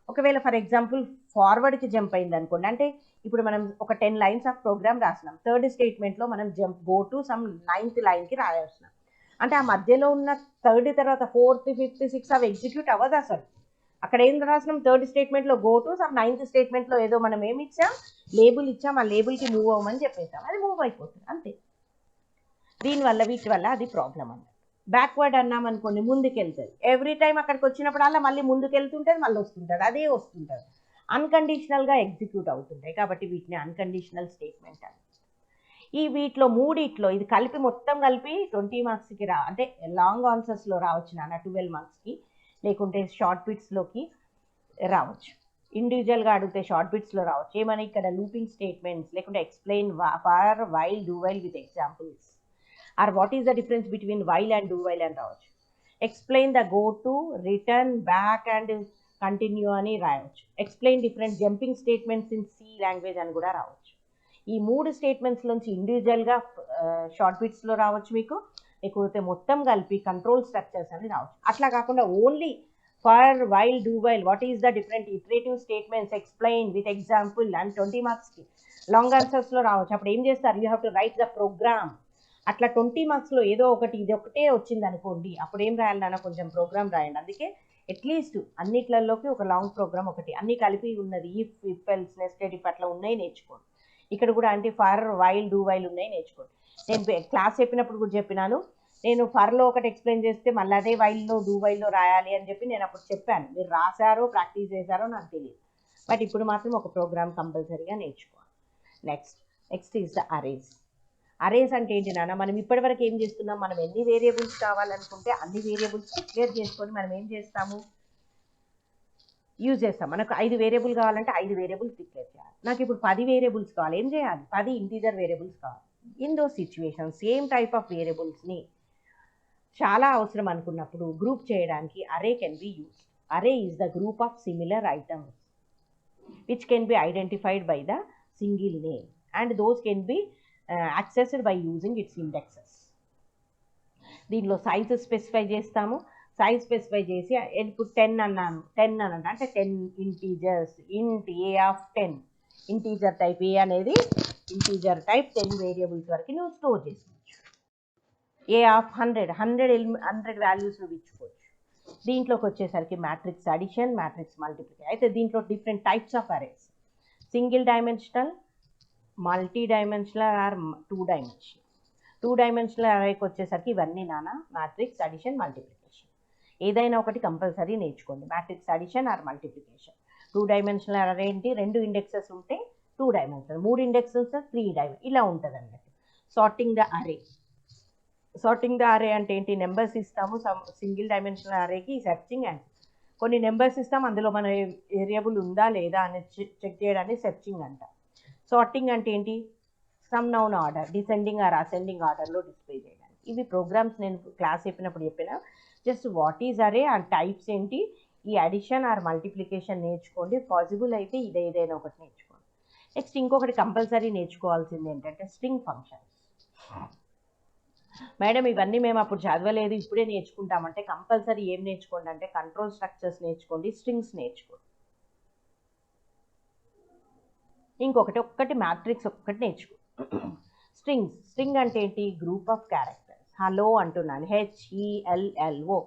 ఒకవేళ ఫర్ ఎగ్జాంపుల్ ఫార్వర్డ్కి జంప్ అయింది అనుకోండి, అంటే ఇప్పుడు మనం ఒక 10 లైన్స్ ఆఫ్ ప్రోగ్రామ్ రాసినాం, థర్డ్ స్టేట్మెంట్లో మనం jump go to some 9th లైన్కి రాయాల్సినాం. అంటే ఆ మధ్యలో ఉన్న థర్డ్ తర్వాత 4th, 5th, 6th అవి ఎగ్జిక్యూట్ అవ్వదు అసలు. అక్కడ ఏం రాసినాం, థర్డ్ స్టేట్మెంట్లో గో టు సమ్ 9th స్టేట్మెంట్లో ఏదో మనం ఏమి ఇచ్చాం, లేబుల్ ఇచ్చాం, ఆ లేబుల్కి మూవ్ అవ్వమని చెప్పేసాం, అది మూవ్ అయిపోతుంది అంతే. వీటి వల్ల అది ప్రాబ్లం అన్నమాట. బ్యాక్వర్డ్ అన్నాం అనుకోండి, ముందుకు వెళ్తుంది. ఎవ్రీ టైం అక్కడికి వచ్చినప్పుడల్లా మళ్ళీ ముందుకు వెళ్తుంటుంది, మళ్ళీ వస్తుంటుంది, అదే వస్తుంటుంది. అన్కండిషనల్గా ఎగ్జిక్యూట్ అవుతుంటాయి కాబట్టి వీటిని అన్కండిషనల్ స్టేట్మెంట్ అని. వీటిలో మూడిట్లో ఇది కలిపి మొత్తం కలిపి 20 మార్క్స్కి అంటే లాంగ్ ఆన్సర్స్లో రావచ్చు నాన్న, 12 మార్క్స్కి, లేకుంటే షార్ట్ బిట్స్లోకి రావచ్చు. ఇండివిజువల్గా అడిగితే షార్ట్ బిట్స్లో రావచ్చు. ఏమైనా ఇక్కడ లూపింగ్ స్టేట్మెంట్స్, లేకుంటే explain for, while, do while with examples, or what is the difference between while and do while అని రావచ్చు. Explain the go to, return, back and continue అని రాయవచ్చు. Explain different jumping statements in C language అని కూడా రావచ్చు. ఈ 3 స్టేట్మెంట్స్ నుంచి ఇండివిజువల్గా షార్ట్ బిట్స్లో రావచ్చు మీకు, లేకపోతే మొత్తం కలిపి కంట్రోల్ స్ట్రక్చర్స్ అని రావచ్చు. అట్లా కాకుండా only for, while, do while, what is the different iterative statements, explain with example and 20 మార్క్స్కి లాంగ్ ఆన్సర్స్లో రావచ్చు. అప్పుడు ఏం చేస్తారు, you have to write the program. అట్లా 20 మార్క్స్లో ఏదో ఒకటి ఇది ఒకటే వచ్చింది అనుకోండి, అప్పుడు ఏం రాయాలన్నా కొంచెం ప్రోగ్రామ్ రాయండి. అందుకే అట్లీస్ట్ అన్నిట్లలోకి ఒక లాంగ్ ప్రోగ్రామ్ ఒకటి, అన్ని కలిపి ఉన్నది, ఇఫ్ ఎల్స్, నెస్టెడ్ ఇఫ్ అట్లా ఉన్నాయి నేర్చుకోండి. ఇక్కడ కూడా అంటే ఫర్, వైల్, డూ వైల్ ఉన్నాయి నేర్చుకోండి. నేను క్లాస్ చెప్పినప్పుడు కూడా చెప్పినాను, నేను ఫర్లో ఒకటి ఎక్స్ప్లెయిన్ చేస్తే మళ్ళీ అదే వైల్లో, డూ వైల్లో రాయాలి అని చెప్పి నేను అప్పుడు చెప్పాను. మీరు రాశారో ప్రాక్టీస్ చేశారో నాకు తెలియదు, బట్ ఇప్పుడు మాత్రం ఒక ప్రోగ్రామ్ కంపల్సరీగా నేర్చుకోవాలి. Next is the arrays. Arrays అంటే ఏంటి నాన్న, మనం ఇప్పటివరకు ఏం చేస్తున్నాం, మనం ఎన్ని వేరియబుల్స్ కావాలనుకుంటే అన్ని వేరియబుల్స్ డిక్లేర్ చేసుకొని మనం ఏం చేస్తాము, యూజ్ చేస్తాం. మనకు 5 వేరియబుల్ కావాలంటే 5 వేరియబుల్స్ డిక్లేర్ చేయాలి. నాకు ఇప్పుడు 10 వేరియబుల్స్ కావాలి, ఏం చేయాలి, 10 ఇంటీజర్ వేరియబుల్స్ కావాలి. In those situation same type of వేరియబుల్స్ని చాలా అవసరం అనుకున్నప్పుడు గ్రూప్ చేయడానికి array can be use. Array is the group of similar items which can be identified by the single name and those can be accessed by using its indexes. దీనిలో సైజ్ స్పెసిఫై చేస్తాము, సైజ్ స్పెసిఫై చేసి ఇప్పుడు 10 అన్నాను, 10 అని అంటే 10 ఇంటీజర్స్, ఇంట్ ఏ ఆఫ్ 10, ఇంటీజర్ టైప్ ఏ అనేది ఇంటీజర్ టైప్ 10 వేరియబుల్స్ వరకు నువ్వు స్టోర్ చేసుకోవచ్చు. ఏ ఆఫ్ 100 వాల్యూస్ నువ్వు ఇచ్చుకోవచ్చు. దీంట్లోకి వచ్చేసరికి మ్యాట్రిక్స్ అడిషన్, మ్యాట్రిక్స్ మల్టిప్లికేషన్. అయితే దీంట్లో different types of arrays, single dimensional, multi dimensional or 2 dimensional. 2 dimensional అరేకి వచ్చేసరికి ఇవన్నీ మ్యాట్రిక్స్ అడిషన్, మల్టిప్లికేషన్. ఏదైనా ఒకటి కంపల్సరీ నేర్చుకోండి, matrix addition or multiplication. 2 dimensional array ఏంటి, 2 ఇండెక్సెస్ ఉంటే 2 డైమెన్షనల్, 3 ఇండెక్సెస్ 3 డైమెన్షనల్, ఇలా ఉంటుంది అన్నట్టు. సార్టింగ్ ద అరే. సార్టింగ్ ద అరే అంటే ఏంటి, నెంబర్స్ ఇస్తాము, సింగిల్ డైమెన్షనల్ అరేకి సెర్చింగ్ అండ్ కొన్ని నెంబర్స్ ఇస్తాం, అందులో మన వేరియబుల్ ఉందా లేదా అని చెక్ చేయడానికి సెర్చింగ్ అంట. సార్టింగ్ అంటే ఏంటి, some known order, descending or ascending ఆర్డర్లో డిస్ప్లే చేయడానికి. ఇవి ప్రోగ్రామ్స్ నేను క్లాస్ చెప్పినప్పుడు చెప్పిన. Just what is array and types ఏంటి, ఈ అడిషన్ ఆర్ మల్టిప్లికేషన్ నేర్చుకోండి. పాసిబుల్ అయితే ఏదైనా ఒకటి నేర్చుకోండి. నెక్స్ట్ ఇంకొకటి కంపల్సరీ నేర్చుకోవాల్సింది ఏంటంటే స్ట్రింగ్ ఫంక్షన్స్. మేడం ఇవన్నీ మేము అప్పుడు చదవలేదు, ఇప్పుడే నేర్చుకుంటామంటే కంపల్సరీ ఏం నేర్చుకోండి అంటే కంట్రోల్ స్ట్రక్చర్స్ నేర్చుకోండి, స్ట్రింగ్స్ నేర్చుకోండి. ఒక్కటి మ్యాట్రిక్స్ ఒక్కటి నేర్చుకో. స్ట్రింగ్ అంటే ఏంటి, గ్రూప్ ఆఫ్ క్యారెక్టర్స్. హలో అంటున్నాను, HELLO.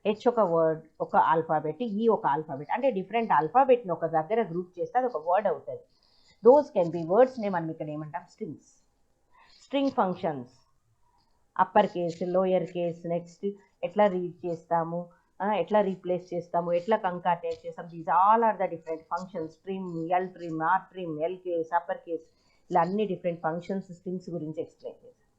హెచ్ ఒక వర్డ్, ఒక ఆల్ఫాబెట్, ఈ ఒక ఆల్ఫాబెట్, అంటే డిఫరెంట్ ఆల్ఫాబెట్ని ఒక దగ్గర గ్రూప్ చేస్తే అది ఒక వర్డ్ అవుతుంది. దోస్ కెన్ బి వర్డ్స్ని మనం ఇక్కడ ఏమంటాం, strings. String functions upper case, lower case, next ఎట్లా రీడ్ చేస్తాము, ఎట్లా రీప్లేస్ చేస్తాము, ఎట్లా కంకాటేట్ చేస్తాము, these all are the different functions. Trim, L trim, R trim, L case, upper case, ఇలా అన్ని డిఫరెంట్ ఫంక్షన్స్ స్ట్రింగ్స్ గురించి ఎక్స్ప్లెయిన్ చేస్తాం.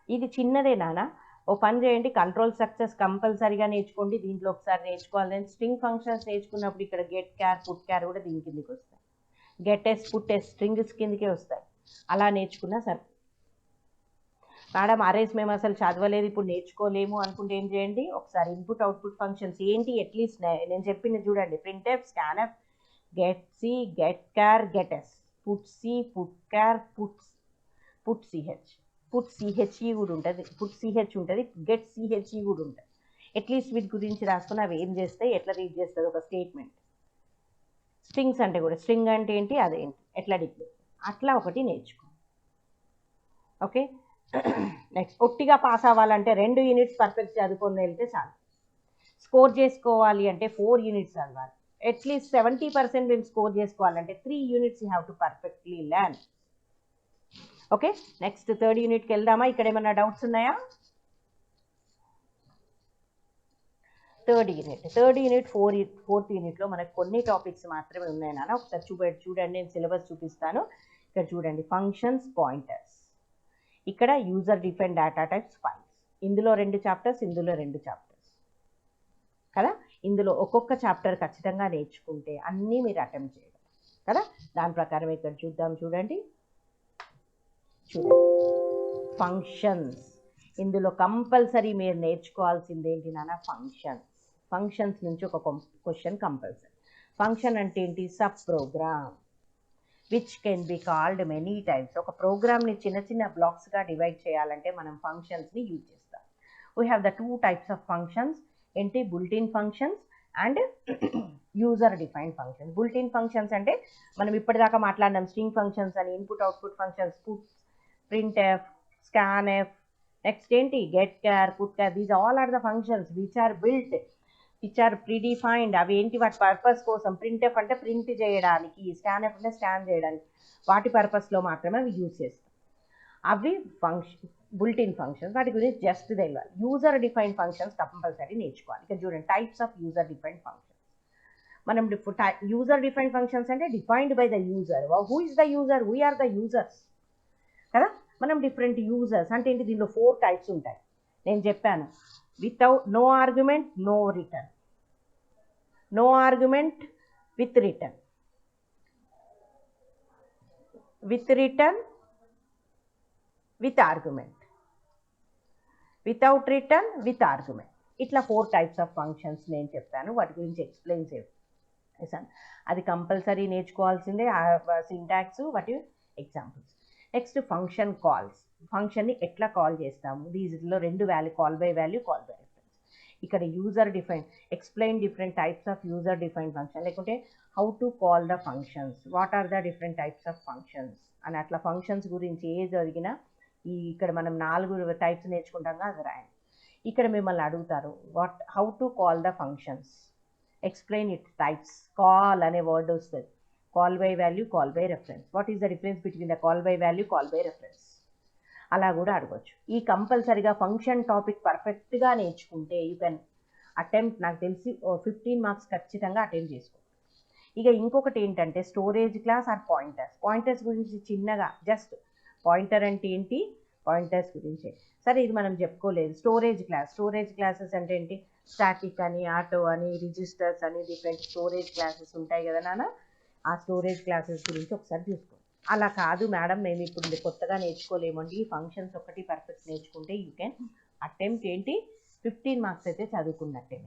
ఇది చిన్నదే నాన్న, ఓ పని చేయండి, కంట్రోల్ స్ట్రక్చర్స్ కంపల్సరీగా నేర్చుకోండి. దీంట్లో ఒకసారి నేర్చుకోవాలి. నేను స్ట్రింగ్ ఫంక్షన్స్ నేర్చుకున్నప్పుడు ఇక్కడ గెట్ క్యార్, పుట్ క్యార్ కూడా దీని కిందకి వస్తాయి. Gets, puts strings కిందకే వస్తాయి. అలా నేర్చుకున్నా సరే. మేడం అరేస్ మేము అసలు చదవలేదు, ఇప్పుడు నేర్చుకోలేము అనుకుంటే ఏం చేయండి, ఒకసారి ఇన్పుట్ అవుట్పుట్ ఫంక్షన్స్ ఏంటి అట్లీస్ట్ నేను చెప్పింది చూడండి. ప్రింట్ఎఫ్, స్కాన్ఎఫ్, గెట్ సి, గెట్ క్యార్, gets, put C, put క్యార్, putch, putche కూడా ఉంటుంది, పుట్ సిహెచ్ ఉంటుంది, గెట్ సిహెచ్ఈ కూడా ఉంటుంది. అట్లీస్ట్ వీటి గురించి రాసుకుని అవి ఏం చేస్తాయి, ఎట్లా రీడ్ చేస్తుంది ఒక స్టేట్మెంట్. స్ట్రింగ్స్ అంటే కూడా, స్ట్రింగ్ అంటే ఏంటి, అదేంటి, ఎట్లా డిక్లేర్, అట్లా ఒకటి నేర్చుకో. ఓకే. నెక్స్ట్ ఒట్టిగా పాస్ అవ్వాలంటే 2 యూనిట్స్ పర్ఫెక్ట్ చదువుకొని వెళ్తే చాలు. స్కోర్ చేసుకోవాలి అంటే 4 యూనిట్స్ చదవాలి. అట్లీస్ట్ 70% మేము స్కోర్ చేసుకోవాలంటే 3 units you have to perfectly learn. Okay. Next 3rd యూనిట్కి వెళ్దామా, ఇక్కడ ఏమైనా డౌట్స్ ఉన్నాయా? 3rd యూనిట్ 4th యూనిట్లో మనకు కొన్ని టాపిక్స్ మాత్రమే ఉన్నాయి నాన్న. ఒకసారి చూడండి, నేను సిలబస్ చూపిస్తాను. ఇక్కడ చూడండి, ఫంక్షన్స్, పాయింటర్స్, ఇక్కడ user define data types, files. ఇందులో 2 చాప్టర్స్, ఇందులో 2 చాప్టర్స్ కదా. ఇందులో ఒక్కొక్క చాప్టర్ ఖచ్చితంగా నేర్చుకుంటే అన్నీ మీరు అటెంప్ట్ చేయగలరు కదా. దాని ప్రకారం ఇక్కడ చూడండి. ఫంక్షన్స్, ఇందులో కంపల్సరీ మీరు నేర్చుకోవాల్సింది ఏంటి నాన్న, ఫంక్షన్స్ నుంచి ఒక క్వశ్చన్ కంపల్సరీ. ఫంక్షన్ అంటే ఏంటి, subprogram which can be called many times. ఒక ప్రోగ్రామ్ని చిన్న చిన్న బ్లాక్స్గా డివైడ్ చేయాలంటే మనం ఫంక్షన్స్ని యూజ్ చేస్తాం. We have the 2 types of functions. ఏంటి, built in functions and user defined functions. Built in functions అంటే మనం ఇప్పటిదాకా మాట్లాడినాం, స్ట్రింగ్ ఫంక్షన్స్ అని, input output functions, put, printf, scanf, next ఏంటి, గెట్ క్యార్, putchar. These all are the functions which are built, which are predefined. అవి ఏంటి, వాటి పర్పస్ కోసం. ప్రింట్ఎఫ్ అంటే ప్రింట్ చేయడానికి, స్కాన్ఎఫ్ అంటే స్కాన్ చేయడానికి, వాటి పర్పస్లో మాత్రమే అవి యూజ్ చేస్తాం. అవి బుల్టిన్ ఫంక్షన్స్, వాటి గురించి జస్ట్ తెలియాలి. యూజర్ డిఫైన్డ్ ఫంక్షన్స్ కంపల్సరీ నేర్చుకోవాలి. ఇక్కడ చూడండి, types of user defined functions. మనం యూజర్ డిఫైన్డ్ ఫంక్షన్స్ అంటే defined by the user. Who is the user, we are the users కదా. మనం డిఫరెంట్ యూజర్స్ అంటే ఏంటి, దీనిలో 4 టైప్స్ ఉంటాయి. నేను చెప్పాను, without, no argument, no return, no argument, with return, with return, with argument, without return, with argument. ఇట్లా 4 టైప్స్ ఆఫ్ ఫంక్షన్స్ నేను చెప్పాను, వాటి గురించి ఎక్స్ప్లెయిన్ చేశాను. అది కంపల్సరీ నేర్చుకోవాల్సిందే, సింటాక్స్, వాటి ఎగ్జాంపుల్స్. Next function calls. ఫంక్షన్ని ఎట్లా కాల్ చేస్తాము, దీనిలో 2 value, call by value, call by reference. ఇక్కడ user define, explain different types of user define function, లేకుంటే how to call the functions, what are the different types of functions అని అట్లా ఫంక్షన్స్ గురించి ఏది అడిగినా ఇక్కడ మనం 4 టైప్స్ నేర్చుకుంటాం కదా, అది రాయండి. ఇక్కడ మిమ్మల్ని అడుగుతారు how to call the functions, explain it types. Call అనే వర్డ్ వస్తుంది, call by value, call by reference. What is the difference between the call by value, call by reference, అలా కూడా అడగవచ్చు. ఈ కంపల్సరీగా ఫంక్షన్ టాపిక్ పర్ఫెక్ట్గా నేర్చుకుంటే యూ కెన్ అటెంప్ట్, నాకు తెలిసి 15 మార్క్స్ ఖచ్చితంగా అటెంప్ట్ చేసుకో. ఇక ఇంకొకటి ఏంటంటే storage class or pointers. Pointers గురించి చిన్నగా జస్ట్ పాయింటర్ అంటే ఏంటి, పాయింటర్స్ గురించి సరే ఇది మనం చెప్పుకోలేదు. స్టోరేజ్ క్లాసెస్ అంటే ఏంటి, స్టాటిక్ అని, ఆటో అని, రిజిస్టర్స్ అని డిఫరెంట్ స్టోరేజ్ క్లాసెస్ ఉంటాయి కదా నాన్న. ఆ స్టోరేజ్ క్లాసెస్ గురించి ఒకసారి చూసుకోండి. అలా కాదు మేడం మేము ఇప్పుడు కొత్తగా నేర్చుకోలేమండి, ఈ ఫంక్షన్స్ ఒకటి పర్ఫెక్ట్ నేర్చుకుంటే యూ కెన్ అటెంప్ట్ ఏంటి 15 మార్క్స్ అయితే చదువుకున్నట్టే.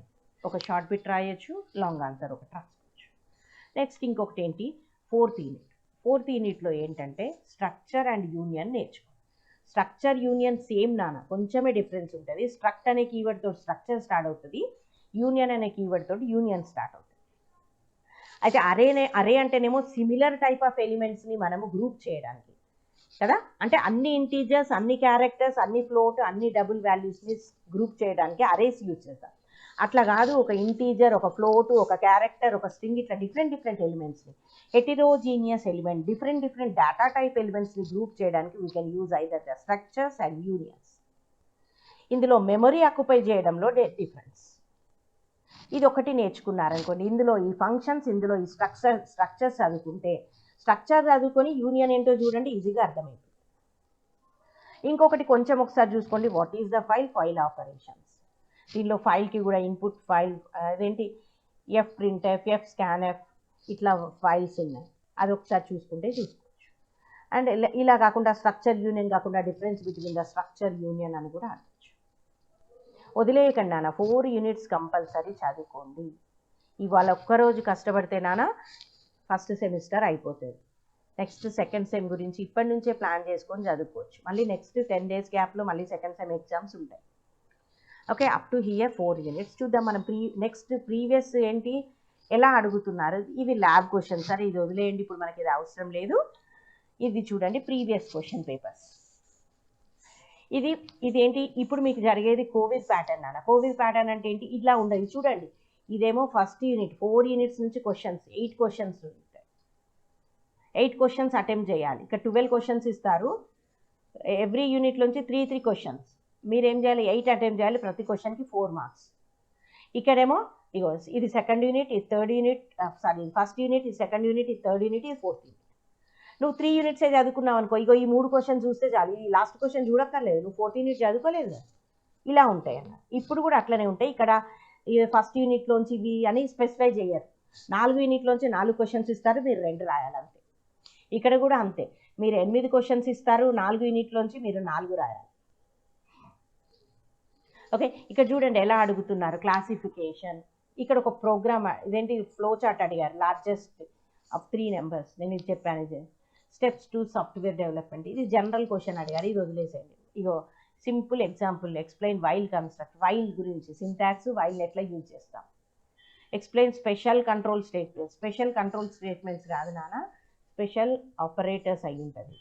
ఒక షార్ట్ బిట్ రాయొచ్చు, లాంగ్ ఆన్సర్ ఒకటి రాసుకోవచ్చు. నెక్స్ట్ ఇంకొకటి ఏంటి, ఫోర్త్ యూనిట్లో ఏంటంటే స్ట్రక్చర్ అండ్ యూనియన్ నేర్చుకో. స్ట్రక్చర్ యూనియన్ సేమ్ నాన్న, కొంచెమే డిఫరెన్స్ ఉంటుంది. స్ట్రక్ట్ అనే కీవర్డ్ తోటి స్ట్రక్చర్ స్టార్ట్ అవుతుంది, యూనియన్ అనే కీవర్డ్ తోటి యూనియన్ స్టార్ట్ అవుతుంది. అయితే అరే అంటేనేమో సిమిలర్ టైప్ ఆఫ్ ఎలిమెంట్స్ని మనము గ్రూప్ చేయడానికి కదా, అంటే అన్ని ఇంటీజర్స్, అన్ని క్యారెక్టర్స్, అన్ని ఫ్లోట్, అన్ని డబుల్ వాల్యూస్ని గ్రూప్ చేయడానికి అరేస్ యూజ్ చేస్తాం. అట్లా కాదు, ఒక ఇంటీజర్, ఒక ఫ్లోట్, ఒక క్యారెక్టర్, ఒక స్ట్రింగ్, ఇట్లా డిఫరెంట్ ఎలిమెంట్స్ని, heterogeneous element, different data type ఎలిమెంట్స్ని గ్రూప్ చేయడానికి we can use either the structures and unions. ఇందులో మెమరీ ఆక్యుపై చేయడంలో డిఫరెన్స్. ఇది ఒకటి నేర్చుకున్నారనుకోండి, ఇందులో ఈ ఫంక్షన్స్, ఇందులో ఈ స్ట్రక్చర్స్ చదువుకుంటే, స్ట్రక్చర్ చదువుకొని యూనియన్ ఏంటో చూడండి ఈజీగా అర్థమైంది. ఇంకొకటి కొంచెం ఒకసారి చూసుకోండి, what is the file operations. దీనిలో ఫైల్కి కూడా ఇన్పుట్ ఫైల్, అదేంటి ఎఫ్ ప్రింట్ఎఫ్, ఎఫ్ స్కాన్ఎఫ్, ఇట్లా ఫైల్స్ ఉన్నాయి, అది ఒకసారి చూసుకోవచ్చు. అండ్ ఇలా కాకుండా స్ట్రక్చర్ యూనియన్ కాకుండా difference between the structure union అని కూడా అడగచ్చు. వదిలేయకండి నాన్న, 4 యూనిట్స్ కంపల్సరీ చదువుకోండి. ఇవాళ ఒక్కరోజు కష్టపడితే నాన్న ఫస్ట్ సెమిస్టర్ అయిపోతుంది. నెక్స్ట్ సెకండ్ సెమ్ గురించి ఇప్పటి నుంచే ప్లాన్ చేసుకొని చదువుకోవచ్చు. మళ్ళీ నెక్స్ట్ 10 days గ్యాప్లో మళ్ళీ సెకండ్ సెమ్ ఎగ్జామ్స్ ఉంటాయి. Okay, up to hear 4 units చూద్దాం. మనం నెక్స్ట్ ప్రీవియస్ ఏంటి, ఎలా అడుగుతున్నారు, ఇవి ల్యాబ్ క్వశ్చన్స్. సరే ఇది వదిలేయండి, ఇప్పుడు మనకి ఇది అవసరం లేదు. ఇది చూడండి, ప్రీవియస్ క్వశ్చన్ పేపర్స్. ఇదేంటి, ఇప్పుడు మీకు జరిగేది కోవిడ్ ప్యాటర్న్ అన్న. కోవిడ్ ప్యాటర్న్ అంటే ఏంటి, ఇట్లా ఉండదు చూడండి. ఇదేమో ఫస్ట్ యూనిట్, 4 యూనిట్స్ నుంచి క్వశ్చన్స్, 8 క్వశ్చన్స్ ఉంటాయి. 8 క్వశ్చన్స్ అటెంప్ట్ చేయాలి. ఇక్కడ 12 క్వశ్చన్స్ ఇస్తారు, ఎవ్రీ యూనిట్ నుంచి 3 క్వశ్చన్స్. మీరేం చేయాలి, 8 అటెంప్ట్ చేయాలి, ప్రతి క్వశ్చన్కి 4 మార్క్స్. ఇక్కడేమో ఇగో ఇది సెకండ్ యూనిట్, ఇది థర్డ్ యూనిట్, ఫస్ట్ యూనిట్, ఇది సెకండ్ యూనిట్, ఇది థర్డ్ యూనిట్, ఇది ఫోర్త్ యూనిట్. నువ్వు 3 యూనిట్సే చదువుకున్నావు అనుకో, ఇగో ఈ 3 క్వశ్చన్ చూస్తే చాలు, ఈ లాస్ట్ క్వశ్చన్ చూడక్కర్లేదు, నువ్వు 4th యూనిట్ చదువుకోలేదు కదా. ఇలా ఉంటాయి అన్న. ఇప్పుడు కూడా అట్లనే ఉంటాయి. ఇక్కడ ఫస్ట్ యూనిట్లోంచి ఇవి అని స్పెసిఫై చేయరు. 4 యూనిట్లోంచి 4 క్వశ్చన్స్ ఇస్తారు, మీరు 2 రాయాలి అంతే. ఇక్కడ కూడా అంతే, మీరు 8 క్వశ్చన్స్ ఇస్తారు, 4 యూనిట్లోంచి మీరు 4 రాయాలి. ఓకే, ఇక్కడ చూడండి ఎలా అడుగుతున్నారు, క్లాసిఫికేషన్. ఇక్కడ ఒక ప్రోగ్రామ్, ఇదేంటి ఫ్లో చార్ట్ అడిగారు, లార్జెస్ట్ ఆఫ్ 3 numbers. నేను ఇది చెప్పాను, ఇది స్టెప్స్ టు సాఫ్ట్వేర్ డెవలప్మెంట్. ఇది జనరల్ క్వశ్చన్ అడిగారు, ఇది వదిలేసేయండి. ఇగో simple example, explain while construct. While గురించి సింటాక్స్, వైల్ ఎట్లా యూజ్ చేస్తాం. Explain special control statements. Special control statements కాదు నాన్న, స్పెషల్ ఆపరేటర్స్ అయి ఉంటుంది.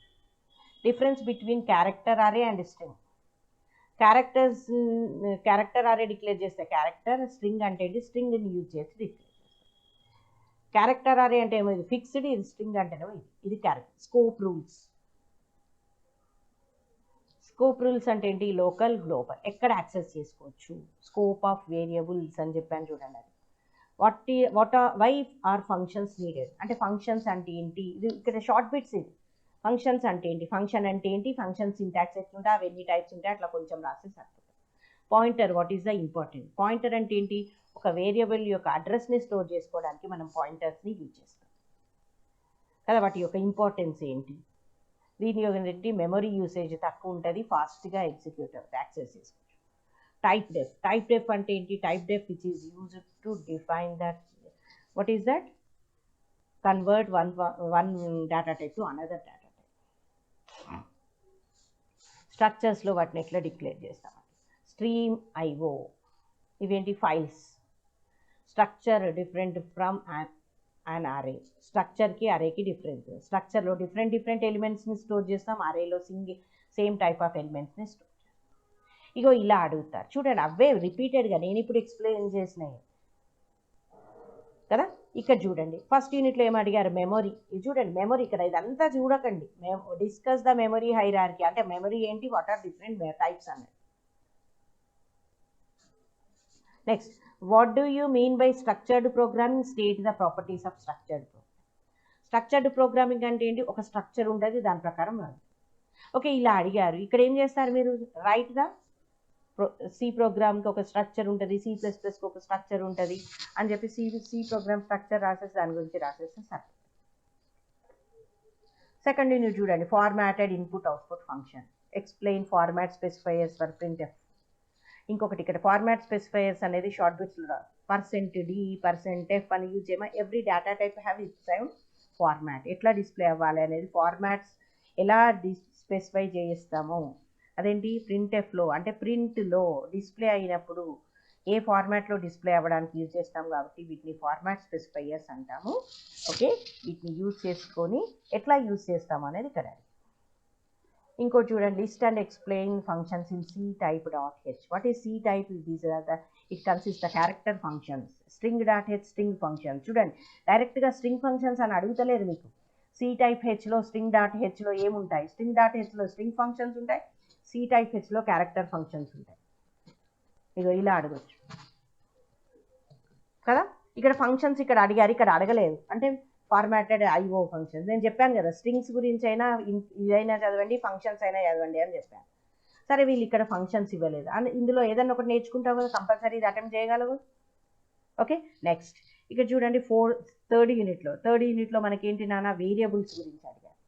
Difference between character array and string. Character array declare చేస్తే క్యారెక్టర్, స్ట్రింగ్ అంటే ఏంటి, స్ట్రింగ్ని యూజ్ చేసి డిక్లేర్ చేస్తాం. క్యారెక్టర్ అరే అంటే ఏమో ఇది ఫిక్స్డ్, ఇది స్ట్రింగ్ అంటేనేమో ఇది character. Scope rules. Scope rules అంటే ఏంటి, లోకల్, గ్లోబల్, ఎక్కడ యాక్సెస్ చేసుకోవచ్చు. స్కోప్ ఆఫ్ వేరియబుల్స్ అని చెప్పాను చూడండి. అది వై ఆర్ ఫంక్షన్స్ నీడెడ్ అంటే ఫంక్షన్స్ అంటే ఏంటి, ఇది ఇక్కడ షార్ట్ బిట్స్. ఇది ఫంక్షన్స్ అంటే ఏంటి, ఫంక్షన్ అంటే ఏంటి, ఫంక్షన్ సింటాక్స్ ఎట్లుంటే అవి ఎన్ని టైప్స్ ఉంటాయి అట్లా కొంచెం రాసి సరిపోతుంది. Pointer, what is the important. Pointer అంటే ఏంటి, ఒక వేరియబుల్ యొక్క అడ్రస్ని స్టోర్ చేసుకోవడానికి మనం పాయింటర్స్ని యూజ్ చేస్తాం కదా, వాటి యొక్క ఇంపార్టెన్స్ ఏంటి. దీని యొక్క మెమరీ యూసేజ్ తక్కువ ఉంటుంది, ఫాస్ట్గా ఎగ్జిక్యూట్ అవుతుంది, యాక్సెస్ చేసుకోవచ్చు. టైప్ డెఫ్ అంటే ఏంటి, typedef which is used to define that, what is that, convert one data type to another data type. స్ట్రక్చర్స్లో వాటిని ఎట్లా డిక్లేర్ చేస్తామంటే స్ట్రీమ్ ఐఓ, ఇవేంటి files. Structure different from and array. స్ట్రక్చర్కి అరేకి డిఫరెన్స్. స్ట్రక్చర్లో డిఫరెంట్ ఎలిమెంట్స్ని స్టోర్ చేస్తాం, అరేలో సేమ్ టైప్ ఆఫ్ ఎలిమెంట్స్ని స్టోర్ చేస్తాం. ఇగో ఇలా అడుగుతారు చూడండి, అవే రిపీటెడ్గా నేను ఇప్పుడు ఎక్స్ప్లెయిన్ చేసినాయి కదా. ఇక్కడ చూడండి ఫస్ట్ యూనిట్లో ఏం అడిగారు, మెమొరీ. ఇది చూడండి మెమొరీ, ఇక్కడ ఇదంతా చూడకండి, డిస్కస్ ద మెమొరీ హైరార్కీ అంటే మెమొరీ ఏంటి, వాట్ ఆర్ డిఫరెంట్ టైప్స్ అన్నది. Next, what do you mean by structured programming, state the properties of structured programming. Structured programming అంటే ఏంటి, ఒక స్ట్రక్చర్ ఉంటుంది దాని ప్రకారం రాదు. ఓకే ఇలా అడిగారు, ఇక్కడ ఏం చేస్తారు మీరు, రైట్ ద సి ప్రోగ్రామ్కి ఒక స్ట్రక్చర్ ఉంటుంది, C++కి ఒక స్ట్రక్చర్ ఉంటుంది అని చెప్పి సి ప్రోగ్రామ్ స్ట్రక్చర్ రాసేసి దాని గురించి రాసేస్తే సరే. సెకండ్ యూనిట్ చూడండి, formatted input output function, explain format specifiers for printf. ఇంకొకటి ఇక్కడ ఫార్మాట్ స్పెసిఫైయర్స్ అనేది షార్ట్ బిట్స్లో %d %f అని యూజ్ చేయమా. Every data type have its own format. ఎట్లా డిస్ప్లే అవ్వాలి అనేది ఫార్మాట్స్ ఎలా స్పెసిఫై చేస్తాము. అదేంటి ప్రింట్ఎఫ్లో అంటే ప్రింట్లో డిస్ప్లే అయినప్పుడు ఏ ఫార్మాట్లో డిస్ప్లే అవ్వడానికి యూజ్ చేస్తాం కాబట్టి వీటిని ఫార్మాట్ స్పెసిఫైయర్స్ అంటాము. ఓకే వీటిని యూజ్ చేసుకొని ఎట్లా యూజ్ చేస్తాము అనేది ఇక్కడ. ఇంకోటి చూడండి, list and explain functions in C-type.h. What is C-type? It consist the character functions. string.h string function. చూడండి డైరెక్ట్గా స్ట్రింగ్ ఫంక్షన్స్ అని అడుగుతలేరు మీకు. C-type-hలో string.hలో ఏముంటాయి, string.hలో స్ట్రింగ్ ఫంక్షన్స్ ఉంటాయి, C-type-hలో క్యారెక్టర్ ఫంక్షన్స్ ఉంటాయి. ఇగో ఇలా అడగచ్చు కదా. ఇక్కడ ఫంక్షన్స్ ఇక్కడ అడిగారు, ఇక్కడ అడగలేదు అంటే ఫార్మాటెడ్ IO ఫంక్షన్స్. నేను చెప్పాను కదా స్ట్రింగ్స్ గురించి అయినా ఇదైనా చదవండి, ఫంక్షన్స్ అయినా చదవండి అని చెప్పాను. సరే వీళ్ళు ఇక్కడ ఫంక్షన్స్ ఇవ్వలేదు, ఇందులో ఏదన్నా ఒకటి నేర్చుకుంటావు కదా, కంపల్సరీ ఇది అటెంప్ట్ చేయగలవు. ఓకే నెక్స్ట్ ఇక్కడ చూడండి థర్డ్ యూనిట్లో మనకేంటి నాన్న, వేరియబుల్స్ గురించి అడిగారు.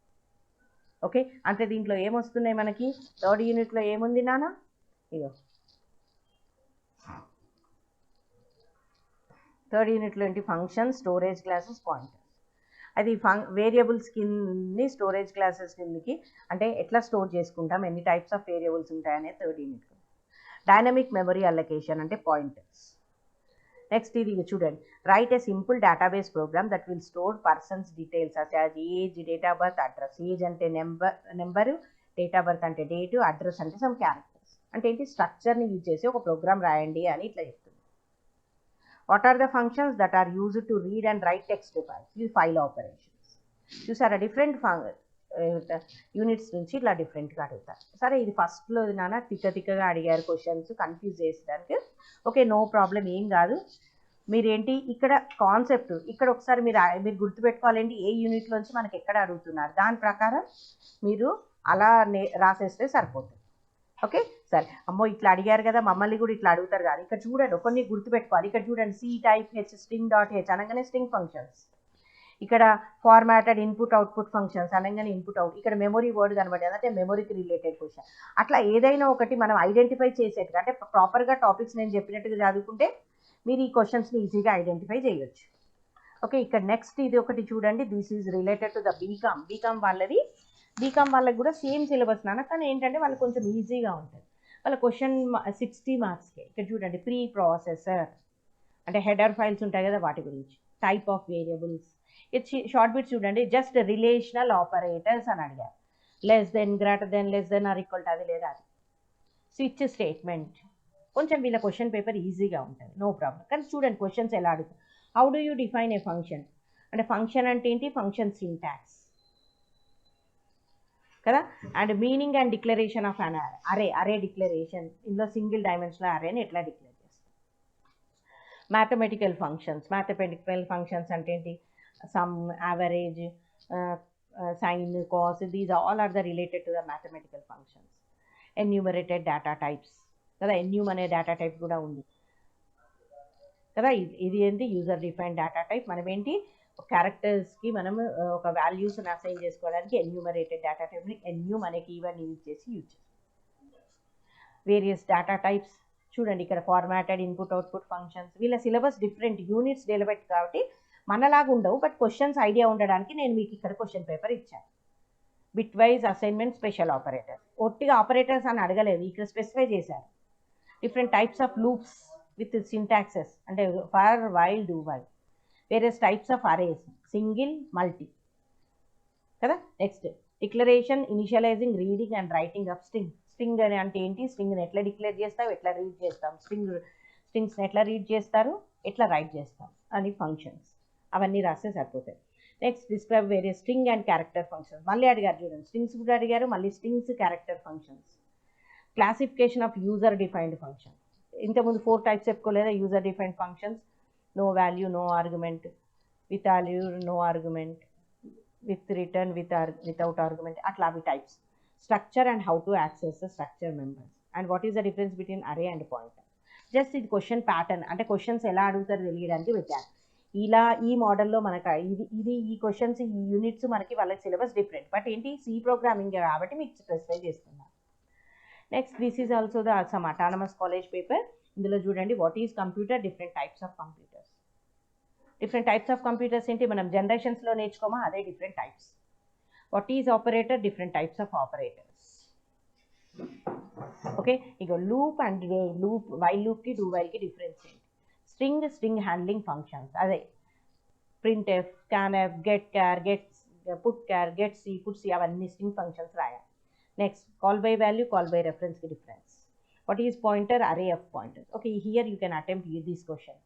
ఓకే అంటే దీంట్లో ఏమొస్తున్నాయి మనకి, థర్డ్ యూనిట్లో ఏముంది నాన్న, ఇగో థర్డ్ యూనిట్లో ఏంటి, ఫంక్షన్, స్టోరేజ్ క్లాసెస్, పాయింటర్స్. అది వేరియబుల్స్ కింద స్టోరేజ్ క్లాసెస్ కిందకి అంటే ఎట్లా స్టోర్ చేసుకుంటాం, ఎన్ని టైప్స్ ఆఫ్ వేరియబుల్స్ ఉంటాయనే third unit. Dynamic memory allocation అంటే పాయింటర్స్. నెక్స్ట్ ఇది చూడండి, write a simple database program that will store persons details such as age, date of birth, address. Age అంటే నెంబరు, డేట్ ఆఫ్ బర్త్ అంటే డేటు, అడ్రస్ అంటే సమ్ క్యారెక్టర్స్. అంటే ఏంటి, స్ట్రక్చర్ని యూజ్ చేసి ఒక ప్రోగ్రామ్ రాయండి అని ఇట్లా చెప్తుంది. What are the functions that are used to read and write text files. ఇవి ఫైల్ ఆపరేషన్స్. చూసారా డిఫరెంట్ యూనిట్స్ నుంచి ఇట్లా డిఫరెంట్గా అడుగుతారు. సరే ఇది ఫస్ట్లో నాన్న తిక్కగా అడిగారు క్వశ్చన్స్, కన్ఫ్యూజ్ చేసేదానికి. ఓకే నో ప్రాబ్లం, ఏం కాదు. మీరేంటి ఇక్కడ కాన్సెప్ట్ ఇక్కడ ఒకసారి మీరు గుర్తుపెట్టుకోవాలండి, ఏ యూనిట్లోంచి మనకి ఎక్కడ అడుగుతున్నారు దాని ప్రకారం మీరు అలా రాసేస్తే సరిపోతుంది. ఓకే సరే, అమ్మో ఇట్లా అడిగారు కదా మమ్మల్ని కూడా ఇట్లా అడుగుతారు కానీ ఇక్కడ చూడండి కొన్ని గుర్తుపెట్టుకోవాలి. ఇక్కడ చూడండి C-type-h string.h అనగానే స్ట్రింగ్ ఫంక్షన్స్, ఇక్కడ ఫార్మాటెడ్ ఇన్పుట్ అవుట్పుట్ ఫంక్షన్స్ అనగానే ఇన్పుట్ అవుట్, ఇక్కడ మెమొరీ వర్డ్ కనబడేది అంటే మెమొరీకి రిలేటెడ్ క్వశ్చన్. అట్లా ఏదైనా ఒకటి మనం ఐడెంటిఫై చేసేట్టుగా అంటే ప్రాపర్గా టాపిక్స్ నేను చెప్పినట్టుగా చదువుకుంటే మీరు ఈ క్వశ్చన్స్ని ఈజీగా ఐడెంటిఫై చేయొచ్చు. ఓకే ఇక్కడ నెక్స్ట్ ఇది ఒకటి చూడండి, this is related to the BCom వాళ్ళది. బీకామ్ వాళ్ళకి కూడా సేమ్ సిలబస్ నాన్న, కానీ ఏంటంటే వాళ్ళకి కొంచెం ఈజీగా ఉంటుంది. వాళ్ళ క్వశ్చన్ 60 మార్క్స్కే. ఇక్కడ చూడండి, ప్రీ ప్రాసెసర్ అంటే హెడర్ ఫైల్స్ ఉంటాయి కదా వాటి గురించి, type of variables. Short bit చూడండి, జస్ట్ రిలేషనల్ ఆపరేటర్స్ అని అడిగారు. Less than, greater than, less than or equal to అది లేదా అది. Switch statement. కొంచెం వీళ్ళ క్వశ్చన్ పేపర్ ఈజీగా ఉంటుంది, నో ప్రాబ్లం. కానీ చూడండి క్వశ్చన్స్ ఎలా అడుగుతారు. How do you define A function అంటే ఫంక్షన్ అంటే ఏంటి, ఫంక్షన్ సింటాక్స్ కదా. And meaning and declaration of అన్ అరే డిక్లరేషన్. ఇందులో సింగిల్ డైమెన్షనల్ అరేని ఎట్లా డిక్లేర్ చేస్తాం. మ్యాథమెటికల్ ఫంక్షన్స్ అంటే ఏంటి, sum, average, sine, cos, these all are the related to the mathematical functions. Enumerated data types కదా, ఎన్యూమ్ అనే డేటా టైప్ కూడా ఉంది కదా. ఇది ఏంటి, యూజర్ డిఫైన్ డేటా టైప్. మనం ఏంటి క్యారెక్టర్స్కి మనము ఒక వాల్యూస్ని అసైన్ చేసుకోవడానికి ఎన్యూమరేటెడ్ డేటా టైప్ని ఎన్యూమ్ అనే కీవర్డ్ని యూజ్ చేస్తాం. వేరియస్ డేటా టైప్స్ చూడండి, ఇక్కడ ఫార్మాటెడ్ ఇన్పుట్ అవుట్పుట్ ఫంక్షన్స్. వీళ్ళ సిలబస్ డిఫరెంట్ యూనిట్స్ డెలివెట్ కాబట్టి మనలాగా ఉండవు, బట్ క్వశ్చన్స్ ఐడియా ఉండడానికి నేను మీకు ఇక్కడ క్వశ్చన్ పేపర్ ఇచ్చాను. Bitwise assignment, special operators. ఒట్టిగా ఆపరేటర్స్ అని అడగలేదు, ఇక్కడ స్పెసిఫై చేశారు. Different types of loops with syntaxes అంటే for while do while. Various types of arrays, single, multi కదా. Next declaration, initializing, reading and writing of string. String అని అంటే ఏంటి, స్ట్రింగ్ని ఎట్లా డిక్లేర్ చేస్తాం, ఎట్లా రీడ్ చేస్తాం, స్ట్రింగ్స్ని ఎట్లా రీడ్ చేస్తారు, ఎట్లా రైట్ చేస్తాం అని ఫంక్షన్స్ అవన్నీ రాస్తే సరిపోతాయి. Next describe various string and character functions. మళ్ళీ అడిగారు చూడండి, స్ట్రింగ్స్ కూడా అడిగారు, మళ్ళీ strings, character functions. Classification of user defined function. ఇంతకుముందు 4 టైప్స్ చెప్పుకోలేదా user defined functions, no value, no argument, with value, no argument, with return, without argument, అట్లా అవి types. Structure and how to access the structure members and what is the difference between array and pointer. Just ఇది క్వశ్చన్ ప్యాటర్న్, అంటే క్వశ్చన్స్ ఎలా అడుగుతారు తెలియడానికి పెట్టాను. ఇలా ఈ మోడల్లో మనకు ఈ క్వశ్చన్స్, ఈ యూనిట్స్ మనకి వాళ్ళకి సిలబస్ డిఫరెంట్, బట్ ఏంటి సి ప్రోగ్రామింగ్ కాబట్టి మీకు స్పెసిఫై చేస్తున్నాను. Next this is also the some autonomous college paper. ఇందులో చూడండి what is computer, different types of computers. Different types of computers ఏంటి మనం జనరేషన్స్లో నేర్చుకోమా, అదే different types. What is operator, different types of operators. Okay, ఇక లూప్ అండ్ లూప్, వైల్ లూప్కి డూ వైల్కి డిఫరెన్స్ ఏంటి. స్ట్రింగ్ హ్యాండ్లింగ్ ఫంక్షన్స్, అదే ప్రింట్ఎఫ్, స్కాన్ఎఫ్, గెట్ క్యార్, put క్యార్, get c, put c, అవన్నీ స్ట్రింగ్ ఫంక్షన్స్ రాయాలి. Next call by value, call by రెఫరెన్స్కి డిఫరెన్స్. What is pointer, array of pointers. Okay, here you can attempt this question.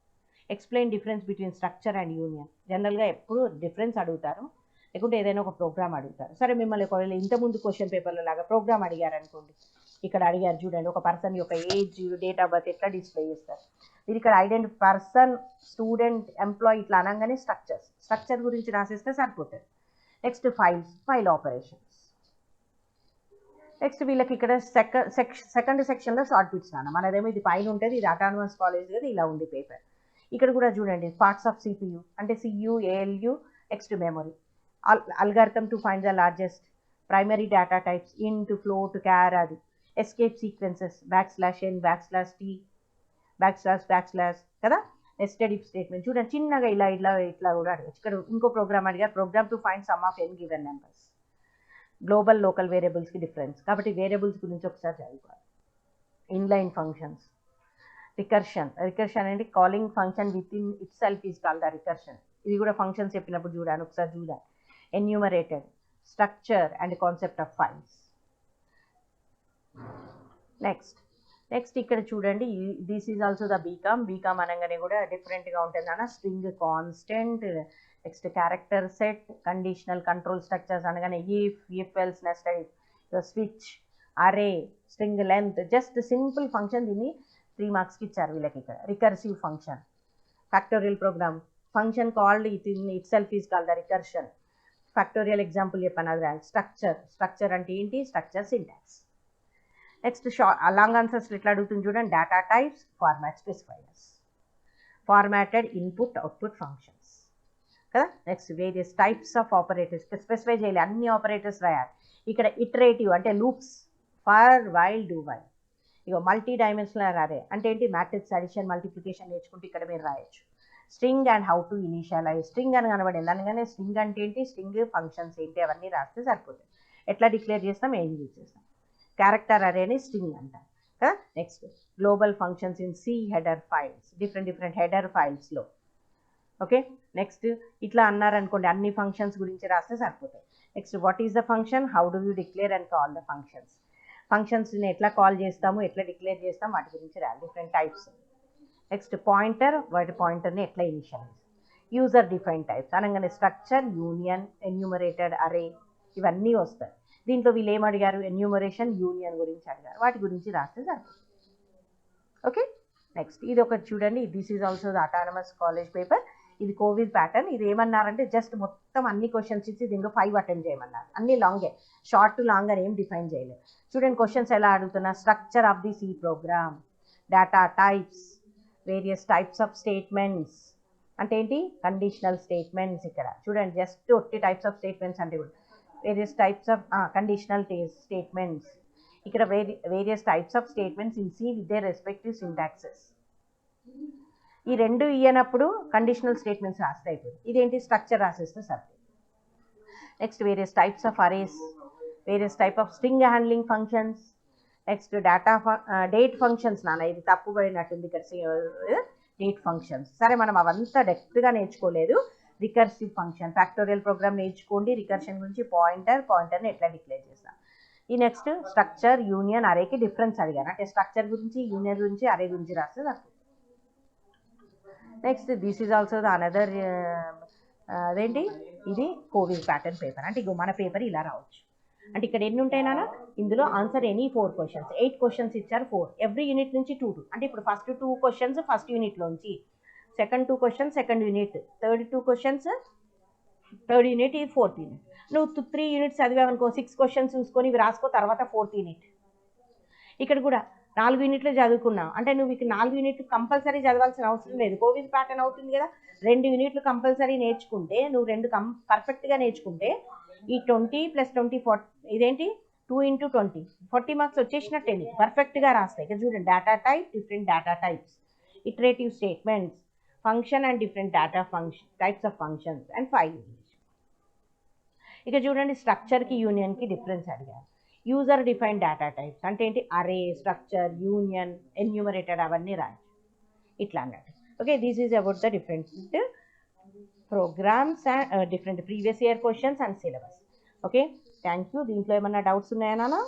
Explain difference between structure and union. జనరల్గా ఎప్పుడు డిఫరెన్స్ అడుగుతారు, లేకుంటే ఏదైనా ఒక ప్రోగ్రామ్ అడుగుతారు. సరే మిమ్మల్ని ఒకవేళ ఇంతకుముందు క్వశ్చన్ పేపర్లో లాగా ప్రోగ్రామ్ అడిగారు అనుకోండి, ఇక్కడ అడిగారు చూడండి, ఒక పర్సన్ యొక్క ఏజ్, డేట్ ఆఫ్ బర్త్ ఎట్లా డిస్ప్లే చేస్తారు. మీరు ఇక్కడ పర్సన్, స్టూడెంట్, ఎంప్లాయీ ఇట్లా అనగానే స్ట్రక్చర్ గురించి రాసేస్తే సరిపోతుంది. Next file operations. నెక్స్ట్ వీళ్ళకి ఇక్కడ సెకండ్ సెక్షన్లో షార్ట్ బిట్స్ నాన్న. మనదేమో ఇది పైన ఉంటుంది, ఇది అటానమస్ కాలేజ్ కదా, ఇలా ఉంది పేపర్. ఇక్కడ కూడా చూడండి పార్ట్స్ ఆఫ్ సిపియు అంటే CU, ALU, next memory, algorithm to find the largest, primary data types, int, float, char, అది ఎస్కేప్ సీక్వెన్సెస్, /n, /t, / కదా. నెస్టెడ్ ఇఫ్ స్టేట్మెంట్ చూడండి, చిన్నగా ఇట్లా కూడా అడగచ్చు. ఇక్కడ ఇంకో ప్రోగ్రామ్ అడిగారు, program to find sum of n given numbers. Global, local వేరియబుల్స్కి డిఫరెన్స్, కాబట్టి వేరియబుల్స్ గురించి ఒకసారి చదువుకోవాలి. Inline functions. రికర్షన్ అంటే calling function within itself is called the recursion. ఇది కూడా ఫంక్షన్స్ చెప్పినప్పుడు చూడాలి, ఒకసారి చూడాలి. Enumerated, structure and concept of files. Next ఇక్కడ చూడండి, this is also the BCom అనగానే కూడా డిఫరెంట్గా ఉంటుంది అన్న. String constant, next character set, conditional control structures అనగానే if else, nested if, switch, array, string length, just simple function. దీన్ని 3 మార్క్స్కి ఇచ్చారు వీళ్ళకి ఇక్కడ. Recursive function, factorial program, function called itself is called the recursion. Factorial example చెప్పాను అది. స్ట్రక్చర్ అంటే ఏంటి, structure syntax. Next long answers ఎట్లా అడుగుతుంది చూడండి. Data types, format specifiers, formatted input output functions కదా. Next various types of operators, specify చేయాలి, అన్ని ఆపరేటర్స్ రాయాలి. ఇక్కడ ఇటరేటివ్ అంటే loops, for while do while. ఇక మల్టీ డైమెన్షనల్ అరే అంటే ఏంటి, మ్యాట్రిక్స్ అడిషన్, మల్టిప్లికేషన్ నేర్చుకుంటే ఇక్కడ మీరు రాయొచ్చు. String and how to initialise, string అని కనబడింది అందుకనే స్ట్రింగ్ అంటే ఏంటి, స్ట్రింగ్ ఫంక్షన్స్ ఏంటి అవన్నీ రాస్తే సరిపోతుంది. ఎట్లా డిక్లేర్ చేస్తాం, ఏం యూజ్ చేస్తాం. క్యారెక్టర్ అరేని స్ట్రింగ్ అంటాం కదా. Next global functions in C header files, different header ఫైల్స్లో. ఓకే, నెక్స్ట్ ఇట్లా అన్నారనుకోండి, అన్ని ఫంక్షన్స్ గురించి రాస్తే సరిపోతాయి. Next what is the function, how do you declare and call the functions. ఫంక్షన్స్ని ఎట్లా కాల్ చేస్తాము, ఎట్లా డిక్లేర్ చేస్తాం, వాటి గురించి రాయాలి, డిఫరెంట్ టైప్స్. నెక్స్ట్ పాయింటర్, వాటి పాయింటర్ని ఎట్లా ఇనిషియలైజ్. యూజర్ డిఫైన్ టైప్స్ అనగానే స్ట్రక్చర్, యూనియన్, ఎన్యూమరేటెడ్, అరే, ఇవన్నీ వస్తాయి. దీంట్లో వీళ్ళు ఏం అడిగారు, ఎన్యూమరేషన్, యూనియన్ గురించి అడిగారు, వాటి గురించి రాస్తే సరిపోతుంది. ఓకే, నెక్స్ట్ ఇది ఒకటి చూడండి, this is also the autonomous college paper. ఇది కోవిడ్ ప్యాటర్న్. ఇది ఏమన్నారంటే జస్ట్ మొత్తం అన్ని క్వశ్చన్స్ ఇచ్చి దీంట్లో 5 అటెంప్ట్ చేయమన్నారు. అన్ని లాంగే, షార్ట్ టు లాంగ్ అని ఏం డిఫైన్ చేయలేదు. చూడండి క్వశ్చన్స్ ఎలా అడుగుతున్నా. Structure of the C program, data types, various types of statements అంటే ఏంటి, కండిషనల్ స్టేట్మెంట్స్. ఇక్కడ చూడండి జస్ట్ ఒట్టి టైప్స్ ఆఫ్ స్టేట్మెంట్స్ అంటే కూడా various types of conditional statements. ఇక్కడ various types of statements in C with their respective syntaxes. ఈ రెండు ఇయ్యనప్పుడు కండిషనల్ స్టేట్మెంట్స్ రాస్తే అయిపోయింది. ఇదేంటి, స్ట్రక్చర్ రాసేస్తే సరిపోతుంది. Next various types of arrays, various type of string handling functions, next date functions నాన్న, ఇది తప్పుబడినట్టుంది ఇక్కడ, డేట్ ఫంక్షన్స్. సరే మనం అవంతా డెప్త్గా నేర్చుకోలేదు. రికర్సివ్ ఫంక్షన్ ఫ్యాక్టోరియల్ ప్రోగ్రామ్ నేర్చుకోండి. రికర్షన్ గురించి పాయింటర్ని ఎట్లా డిక్లేర్ చేస్తాం. ఈ నెక్స్ట్ స్ట్రక్చర్, యూనియన్, అరేకి డిఫరెన్స్ అడిగాను. అంటే స్ట్రక్చర్ గురించి, యూనియన్ గురించి, అరే గురించి రాస్తే నాకు. Next this is also the another, అదేంటి ఇది కోవిల్ ప్యాటర్న్ పేపర్. అంటే ఇగో మన పేపర్ ఇలా రావచ్చు. అంటే ఇక్కడ ఎన్ని ఉంటాయి నాన్న, ఇందులో ఆన్సర్ ఎనీ 4 క్వశ్చన్స్, 8 క్వశ్చన్స్ ఇచ్చారు, 4 ఎవ్రీ యూనిట్ నుంచి 2 అంటే ఇప్పుడు ఫస్ట్ 2 క్వశ్చన్స్ ఫస్ట్ యూనిట్లోంచి, second 2 questions second unit, third 2 questions third unit, ఇది 4th యూనిట్. నువ్వు 3 యూనిట్స్ చదివావనుకో 6 క్వశ్చన్స్ చూసుకొని ఇవి రాసుకో, తర్వాత 4th యూనిట్. ఇక్కడ కూడా 4 యూనిట్లు చదువుకున్నావు అంటే నువ్వు ఇక్కడ 4 యూనిట్లు కంపల్సరీ చదవాల్సిన అవసరం లేదు. కోవిల్ ప్యాటర్న్ అవుతుంది కదా, 2 యూనిట్లు కంపల్సరీ నేర్చుకుంటే, నువ్వు 2 పర్ఫెక్ట్గా నేర్చుకుంటే ఈ 20 + 20 40, ఇదేంటి 2 × 20 40 మార్క్స్ వచ్చేసినట్టే నీకు పర్ఫెక్ట్గా రాస్తాయి. ఇక్కడ చూడండి, data type, different data types, iterative statements, function and different data types of functions and 5 ఇక చూడండి, స్ట్రక్చర్కి యూనియన్కి డిఫరెన్స్ అడిగారు. యూజర్ డిఫైన్ డేటా టైప్స్ అంటే ఏంటి, అరే, స్ట్రక్చర్, యూనియన్, ఎన్యూమరేటెడ్ అవన్నీ రాయొచ్చు ఇట్లా అన్నట్టు. Okay, this is about the different programs and different previous year questions and syllabus. Okay, thank you. దీంట్లో ఏమన్నా డౌట్స్ ఉన్నాయా నాన్న?